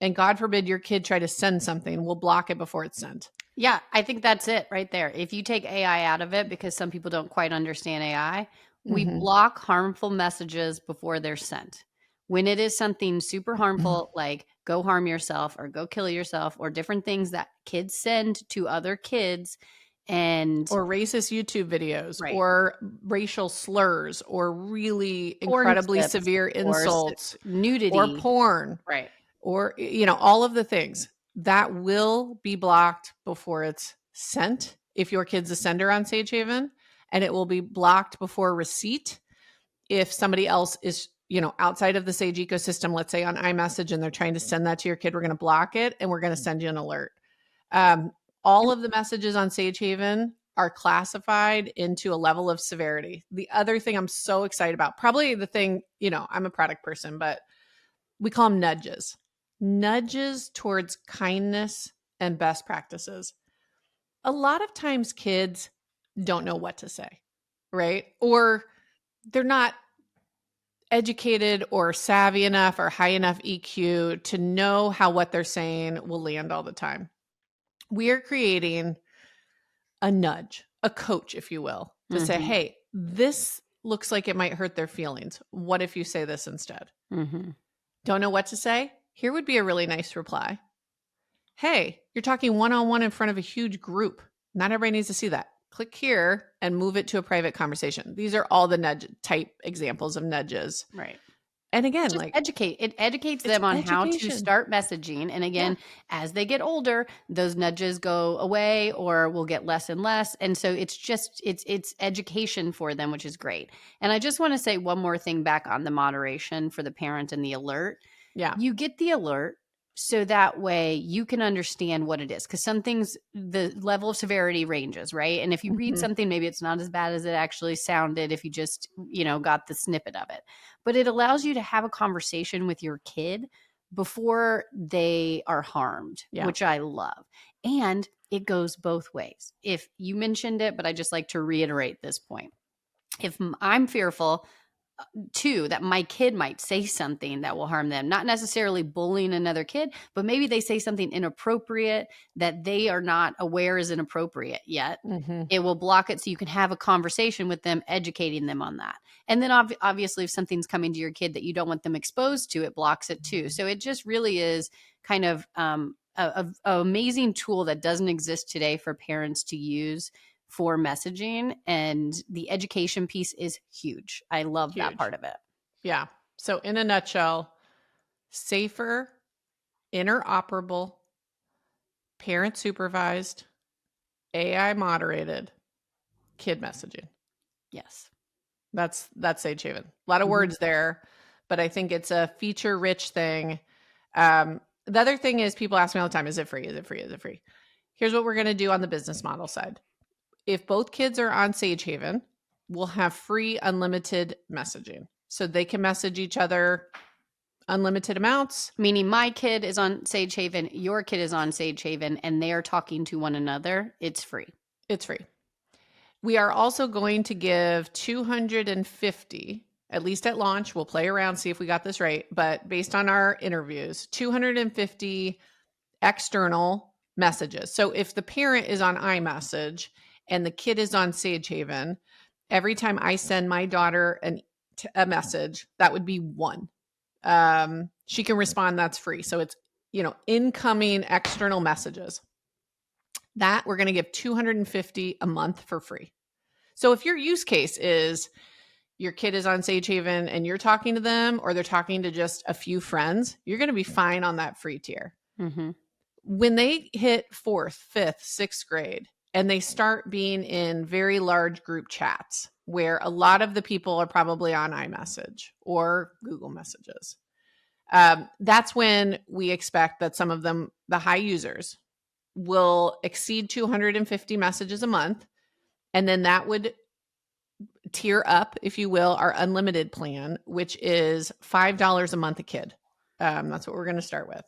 And God forbid your kid try to send something, we'll block it before it's sent. Yeah, I think that's it right there. If you take AI out of it, because some people don't quite understand AI, we Mm-hmm. block harmful messages before they're sent. When it is something super harmful, like go harm yourself or go kill yourself or different things that kids send to other kids, and Or racist YouTube videos, right, or racial slurs, or really porn incredibly clips severe or insults, or nudity, porn, right? or all of the things that will be blocked before it's sent if your kid's a sender on Sage Haven, and it will be blocked before receipt if somebody else is outside of the Sage ecosystem, let's say on iMessage, and they're trying to send that to your kid. We're going to block it, and we're going to send you an alert. All of the messages on Sage Haven are classified into a level of severity. The other thing I'm so excited about, probably the thing, I'm a product person, but we call them nudges towards kindness and best practices. A lot of times kids don't know what to say, right? Or they're not educated or savvy enough or high enough EQ to know how what they're saying will land all the time. We are creating a nudge, a coach, if you will, to say, Mm-hmm. hey, this looks like it might hurt their feelings. What if you say this instead? Mm-hmm. Don't know what to say? Here would be a really nice reply. Hey, you're talking one-on-one in front of a huge group. Not everybody needs to see that. Click here and move it to a private conversation. These are all the nudge type examples of nudges. Right. And again, Just like, educate. It educates it's them on how to education. start messaging. And Yeah. again, as they get older, those nudges go away or will get less and less. And so it's education for them, which is great. And I just want to say one more thing back on the moderation for the parent and the alert. Yeah. You get the alert so that way you can understand what it is, because some things, the level of severity ranges, right? And if you read Mm-hmm. something, maybe it's not as bad as it actually sounded if you just got the snippet of it, but it allows you to have a conversation with your kid before they are harmed, Yeah. which I love. And it goes both ways. If you mentioned it, but I just like to reiterate this point. If I'm fearful too, that my kid might say something that will harm them, not necessarily bullying another kid, but maybe they say something inappropriate that they are not aware is inappropriate yet. Mm-hmm. It will block it so you can have a conversation with them, educating them on that. And then obviously, if something's coming to your kid that you don't want them exposed to, it blocks it too. So it just really is kind of a amazing tool that doesn't exist today for parents to use for messaging, and the education piece is huge. I love that Huge. part of it. Yeah. So in a nutshell, safer, interoperable, parent supervised, AI moderated kid messaging. Yes. That's Sage Haven. A lot of words there, but I think it's a feature rich thing. The other thing is, people ask me all the time, is it free? Is it free? Is it free? Here's what we're going to do on the business model side. If both kids are on Sage Haven, we'll have free unlimited messaging. So they can message each other unlimited amounts. Meaning my kid is on Sage Haven, your kid is on Sage Haven, and they are talking to one another. It's free. It's free. We are also going to give 250, at least at launch. We'll play around, see if we got this right. But based on our interviews, 250 external messages. So if the parent is on iMessage and the kid is on Sage Haven, every time I send my daughter a message, that would be one. She can respond. That's free. So it's, incoming external messages. That we're going to give 250 a month for free. So if your use case is your kid is on Sage Haven and you're talking to them, or they're talking to just a few friends, you're going to be fine on that free tier. Mm-hmm. When they hit 4th, 5th, 6th grade and they start being in very large group chats where a lot of the people are probably on iMessage or Google Messages, that's when we expect that some of them, the high users, will exceed 250 messages a month. And then that would tier up, if you will, our unlimited plan, which is $5 a month a kid. That's what we're going to start with.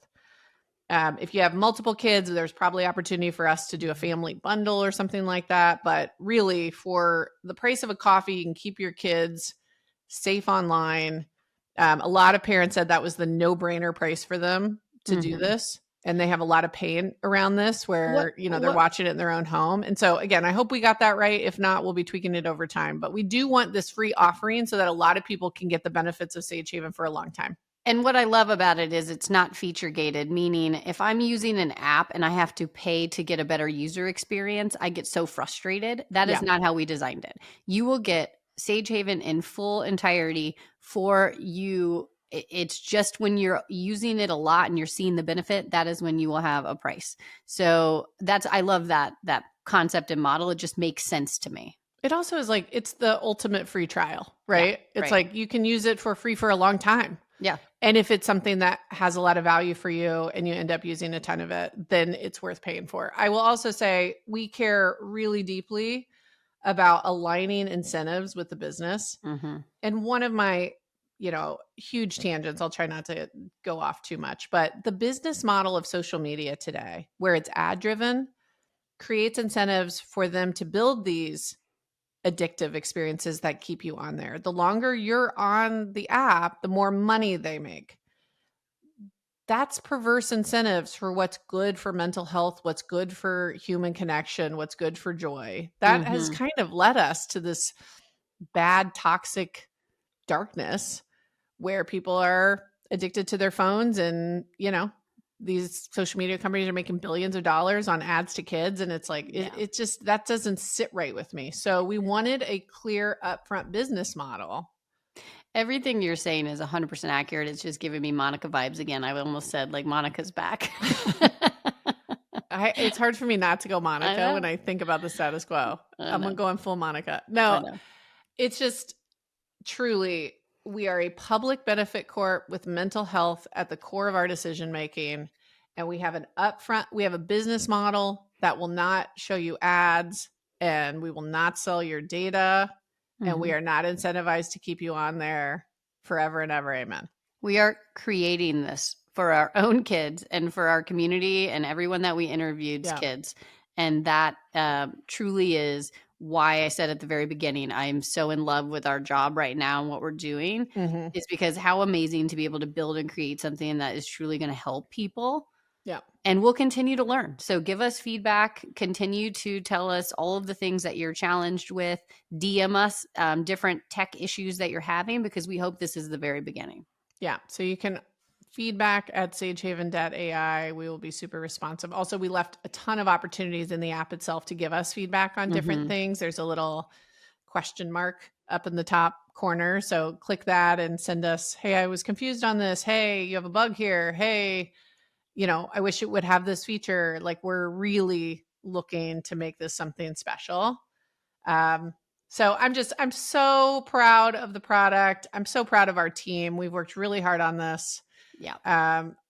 If you have multiple kids, there's probably opportunity for us to do a family bundle or something like that. But really, for the price of a coffee, you can keep your kids safe online. A lot of parents said that was the no-brainer price for them to do this. And they have a lot of pain around this where, they're watching it in their own home. And so again, I hope we got that right. If not, we'll be tweaking it over time. But we do want this free offering so that a lot of people can get the benefits of Sage Haven for a long time. And what I love about it is it's not feature gated, meaning if I'm using an app and I have to pay to get a better user experience, I get so frustrated. That is not how we designed it. You will get Sage Haven in full entirety for you. It's just when you're using it a lot and you're seeing the benefit, that is when you will have a price. So I love that concept and model. It just makes sense to me. It also is like, it's the ultimate free trial, right? Yeah, it's like you can use it for free for a long time. Yeah. And if it's something that has a lot of value for you and you end up using a ton of it, then it's worth paying for. I will also say we care really deeply about aligning incentives with the business. Mm-hmm. And one of my, huge tangents, I'll try not to go off too much, but the business model of social media today, where it's ad driven, creates incentives for them to build these addictive experiences that keep you on there. The longer you're on the app, the more money they make. That's perverse incentives for what's good for mental health, what's good for human connection, what's good for joy. That has kind of led us to this bad, toxic darkness where people are addicted to their phones and, these social media companies are making billions of dollars on ads to kids. And it's like, it just, that doesn't sit right with me. So we wanted a clear upfront business model. Everything you're saying is 100% accurate. It's just giving me Monica vibes again. I almost said like Monica's back. It's hard for me not to go Monica when I think about the status quo. I'm going full Monica. No, it's just truly, we are a public benefit corp with mental health at the core of our decision making. And we have a business model that will not show you ads, and we will not sell your data. And we are not incentivized to keep you on there forever and ever. Amen. We are creating this for our own kids and for our community and everyone that we interviewed's kids. And that truly is why I said at the very beginning, I am so in love with our job right now and what we're doing is because how amazing to be able to build and create something that is truly going to help people. Yeah. And we'll continue to learn. So give us feedback, continue to tell us all of the things that you're challenged with, DM us different tech issues that you're having, because we hope this is the very beginning. Yeah. So you can feedback at sagehaven.ai. We will be super responsive. Also, we left a ton of opportunities in the app itself to give us feedback on different things. There's a little question mark up in the top corner. So click that and send us, hey, I was confused on this. Hey, you have a bug here. Hey, I wish it would have this feature. Like, we're really looking to make this something special. So I'm so proud of the product. I'm so proud of our team. We've worked really hard on this. Yeah.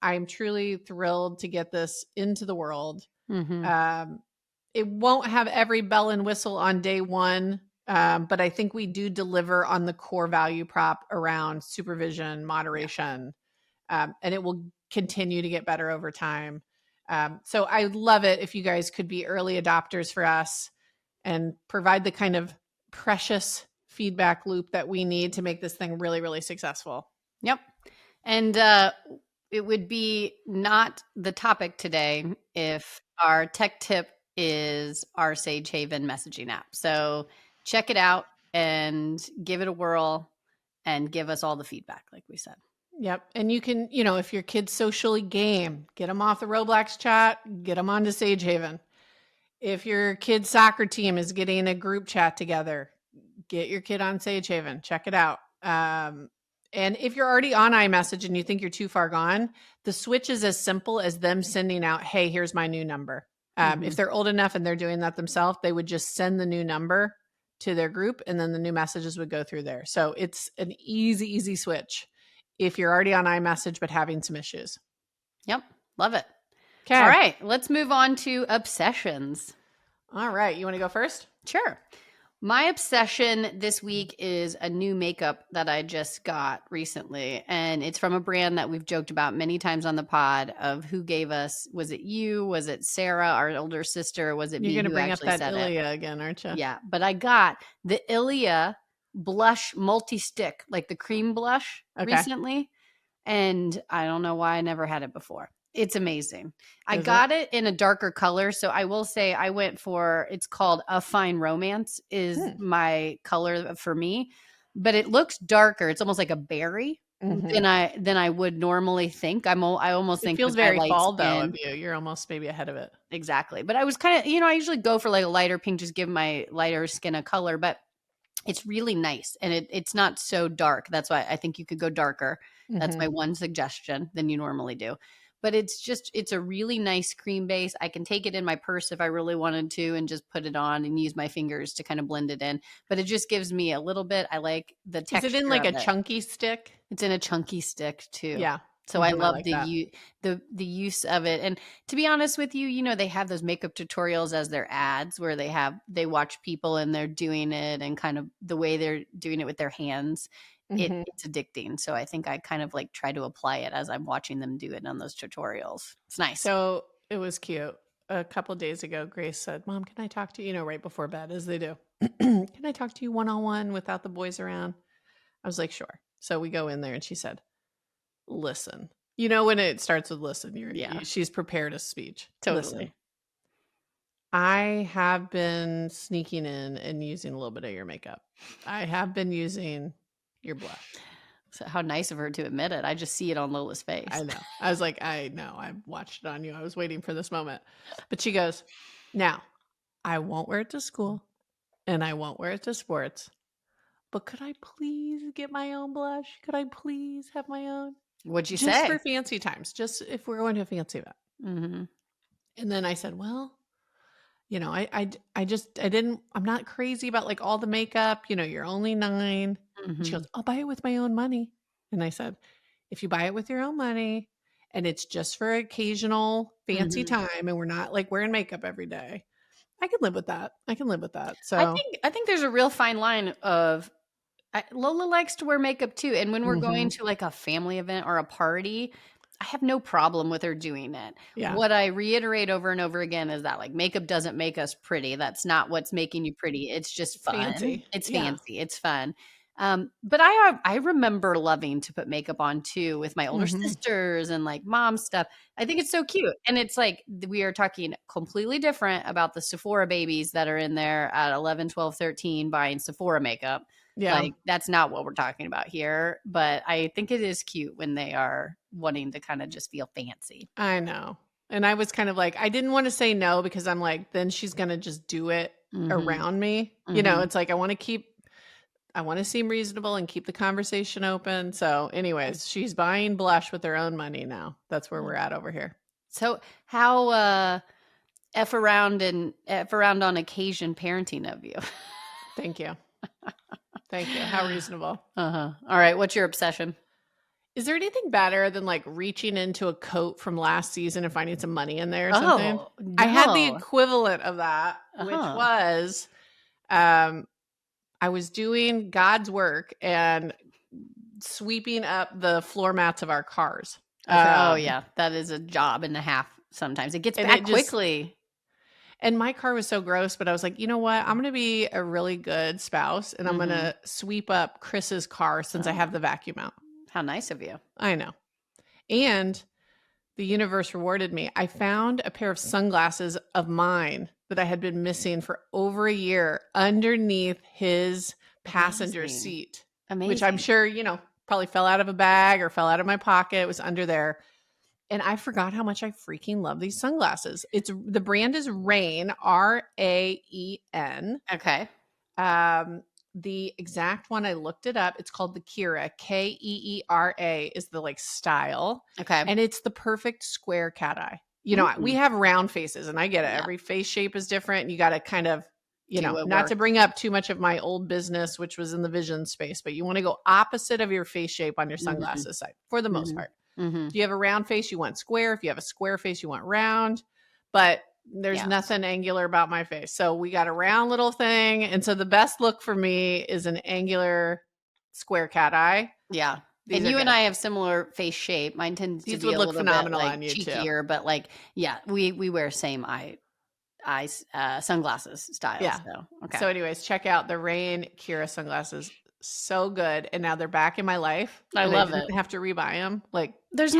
I'm truly thrilled to get this into the world. It won't have every bell and whistle on day one, but I think we do deliver on the core value prop around supervision, moderation, and it will continue to get better over time. So I would love it if you guys could be early adopters for us and provide the kind of precious feedback loop that we need to make this thing really, really successful. Yep. And it would be not the topic today if our tech tip is our Sage Haven messaging app. So check it out and give it a whirl and give us all the feedback, like we said. Yep. And you can, if your kids socially game, get them off the Roblox chat, get them onto Sage Haven. If your kid's soccer team is getting a group chat together, get your kid on Sage Haven. Check it out. And if you're already on iMessage and you think you're too far gone, the switch is as simple as them sending out, hey, here's my new number. If they're old enough and they're doing that themselves, they would just send the new number to their group and then the new messages would go through there. So it's an easy switch if you're already on iMessage but having some issues. Yep. Love it. Okay. All right. Let's move on to obsessions. All right. You want to go first? Sure. My obsession this week is a new makeup that I just got recently, and it's from a brand that we've joked about many times on the pod of who gave us, was it you? Was it Sarah, our older sister? Was it You're me going to who bring up actually that said it? Ilia again, aren't you? Yeah, but I got the Ilia blush multi-stick, like the cream blush Okay. recently, and I don't know why I never had it before. It's amazing. I Is got it in a darker color, so I will say I went for, it's called A Fine Romance is my color for me, but it looks darker. It's almost like a berry Mm-hmm. than I would normally think. I almost It think feels with my very light fall, though, of skin. you. You're almost maybe ahead of it. Exactly. But I was kind of, I usually go for like a lighter pink, just give my lighter skin a color, but it's really nice and it's not so dark. That's why I think you could go darker. That's Mm-hmm. my one suggestion than you normally do. But it's a really nice cream base. I can take it in my purse if I really wanted to and just put it on and use my fingers to kind of blend it in. But it just gives me a little bit. I like the Is it in texture like of a it. chunky stick? It's in a chunky stick too. Yeah. So I Mm-hmm. I love like that. the use of it. And to be honest with you, they have those makeup tutorials as their ads where they watch people and they're doing it and kind of the way they're doing it with their hands. Mm-hmm. It's addicting. So I think I kind of like try to apply it as I'm watching them do it on those tutorials. It's nice. So it was cute. A couple of days ago, Grace said, Mom, can I talk to you? Right before bed, as they do. Can I talk to you one-on-one without the boys around? I was like, sure. So we go in there and she said, listen. When it starts with listen, Yeah, she's prepared a speech. totally. Listen, I have been sneaking in and using a little bit of your makeup. I have been using your blush. So how nice of her to admit it. I just see it on Lola's face. I know. I was like, I know. I watched it on you. I was waiting for this moment. But she goes, now, I won't wear it to school and I won't wear it to sports. But could I please get my own blush? Could I please have my own? What'd you Just say? for fancy times, just if we're going to a fancy event. Mm-hmm. And then I said, well, I'm not crazy about like all the makeup. You're only 9. And she Mm-hmm. goes, I'll buy it with my own money. And I said, if you buy it with your own money and it's just for occasional fancy Mm-hmm. time and we're not like wearing makeup every day, I can live with that. I So, think there's a real fine line of Lola likes to wear makeup too, and when we're going mhm, to like a family event or a party, I have no problem with her doing it. yeah, What I reiterate over and over again is that like makeup doesn't make us pretty. That's not what's making you pretty. It's just it's fun. fancy. It's Yeah. fancy. It's fun. But I remember loving to put makeup on too with my older Hmm. sisters and like mom stuff. I think it's so cute. And it's like we are talking completely different about the Sephora babies that are in there at 11, 12, 13 buying Sephora makeup. Yeah, Like that's not what we're talking about here, but I think it is cute when they are wanting to kind of just feel fancy. I know. And I was kind of like, I didn't want to say no because I'm like, then she's going to just do it Mhm. around me. Mhm. It's like I want to seem reasonable and keep the conversation open. So, anyways, she's buying blush with her own money now. That's where we're at over here. So how F around on occasion parenting of you? Thank you. Thank you. How reasonable. Uh-huh. All right, what's your obsession? Is there anything better than like reaching into a coat from last season and finding some money in there or something? Oh, I had the no. equivalent of that, which Uh-huh. was I was doing God's work and sweeping up the floor mats of our cars. Okay. Oh yeah, that is a job and a half sometimes. It gets And bad it just quickly. and my car was so gross, but I was like, you know what? I'm going to be a really good spouse and I'm going Mhm. to sweep up Chris's car since I Oh, have the vacuum out. how nice of you. I know. And the universe rewarded me. I found a pair of sunglasses of mine that I had been missing for over a year underneath his passenger Amazing. seat, which I'm Amazing. sure, probably fell out of a bag or fell out of my pocket. It was under there. And I forgot how much I freaking love these sunglasses. The brand is Rain, Raen. Okay. The exact one I looked it up. It's called the Kira, Keera is the like style, Okay. and it's the perfect square cat eye. We have round faces, and I get it. Yeah. Every face shape is different. And you got to kind of, Do it not work. to bring up too much of my old business, which was in the vision space, but you want to go opposite of your face shape on your Mhm. sunglasses side for the most Mhm. part. Mhm. If you have a round face, you want square. If you have a square face, you want round. But There's Yeah. nothing angular about my face. So we got a round little thing. And so the best look for me is an angular square cat eye. Yeah. These And are you and good. I have similar face shape. Mine tends to These be would a look little bit phenomenal like on you too. cheekier, but like, yeah, we wear same eye sunglasses style. Yeah. So, okay. So anyways, check out the Rain Kira sunglasses. So good. And now they're back in my life. I and love I didn't it. have to rebuy them. Like, There's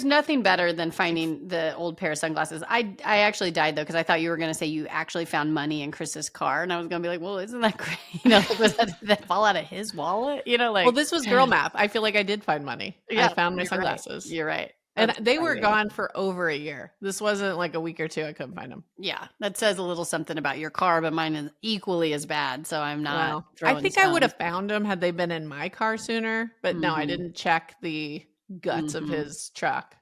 nothing better than finding the old pair of sunglasses. I actually died though, because I thought you were going to say you actually found money in Chris's car. And I was going to be like, well, isn't that great? Did that fall out of his wallet? well, this was girl math. I feel like I did find money. Yeah, I found my you're right. sunglasses. You're right. And That's they were exciting. gone for over a year. This wasn't like a week or two. I couldn't find them. Yeah, that says a little something about your car, but mine is equally as bad. So I'm not Well, I throwing think I would stones. have found them had they been in my car sooner. But no, I Mhm. didn't check the guts of Mhm. his truck.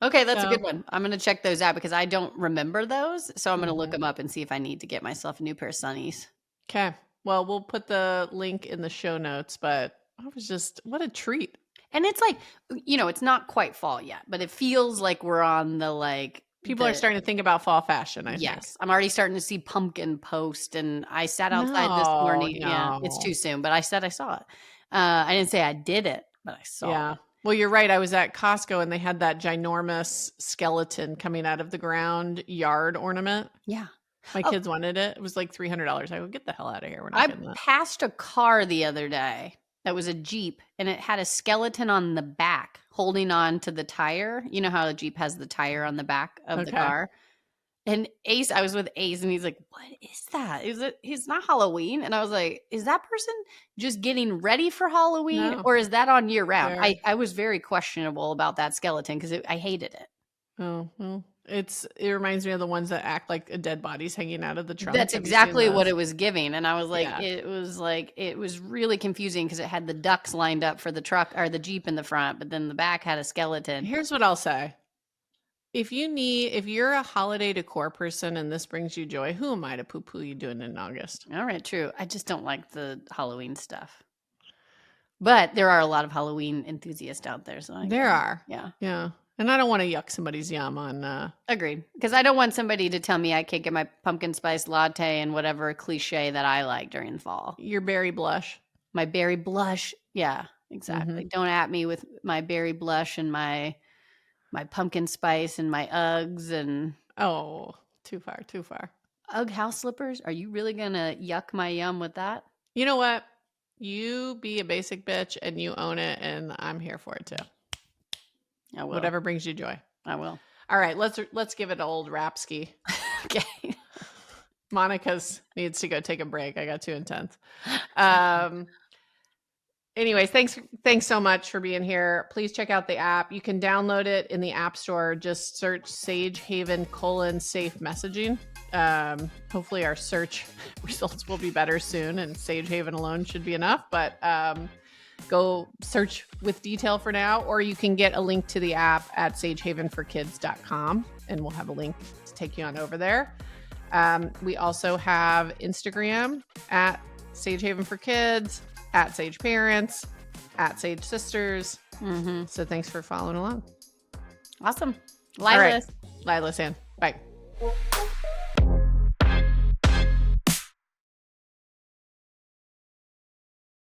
Okay, that's a So- good one. I'm going to check those out because I don't remember those. So I'm going to look Mhm. them up and see if I need to get myself a new pair of sunnies. Okay. Well, we'll put the link in the show notes, but I was just, what a treat. And it's like, it's not quite fall yet, but it feels like we're on the like. People are starting to think about fall fashion, I think. Yes, I'm already starting to see pumpkin post, and I sat outside this morning. Yeah, it's No. too soon, but I said I saw it. I didn't say I did it, but I saw Yeah. it. Well, you're right. I was at Costco and they had that ginormous skeleton coming out of the ground yard ornament. Yeah. My Oh. kids wanted it. It was like $300. I go, get the hell out of here. We're not I getting that. passed a car the other day that was a Jeep, and it had a skeleton on the back holding on to the tire. You know how a Jeep has the tire on the back of the Okay. car? And Ace, I was with Ace, and he's like, "What is that? It's not Halloween." And I was like, "Is that person just getting ready for Halloween, No. or is that on year round?" They're- I was very questionable about that skeleton because I hated it. Oh, well, it reminds me of the ones that act like a dead body's hanging out of the trunk. That's Have you seen exactly what those? it was giving, and I was like, Yeah. it was really confusing because it had the ducks lined up for the truck or the Jeep in the front, but then the back had a skeleton. Here's what I'll say. If you're a holiday decor person and this brings you joy, who am I to poo-poo you doing in August? All right, true. I just don't like the Halloween stuff, but there are a lot of Halloween enthusiasts out there. So There are. yeah. Yeah. And I don't want to yuck somebody's yum on Agreed. Because I don't want somebody to tell me I can't get my pumpkin spice latte and whatever cliche that I like during fall. your berry blush. My berry blush. Yeah, exactly. Don't at me with my berry blush and my pumpkin spice and my Uggs and Oh, too far, too far. Ugg house slippers. Are you really going to yuck my yum with that? You know what? You be a basic bitch and you own it, and I'm here for it too. I will. Whatever brings you joy. I will. All right, let's give it an old rapski. Okay. Monica's needs to go take a break. I got too intense. Anyways, thanks so much for being here. Please check out the app. You can download it in the App Store. Just search Sage Haven safe messaging. Hopefully our search results will be better soon, and Sage Haven alone should be enough. But go search with detail for now, or you can get a link to the app at sagehavenforkids.com, and we'll have a link to take you on over there. We also have Instagram at Sage Haven for Kids, at Sage Parents, at Sage Sisters. Mm-hmm. So thanks for following along. Awesome. All right. Lilas. Lila San. Bye.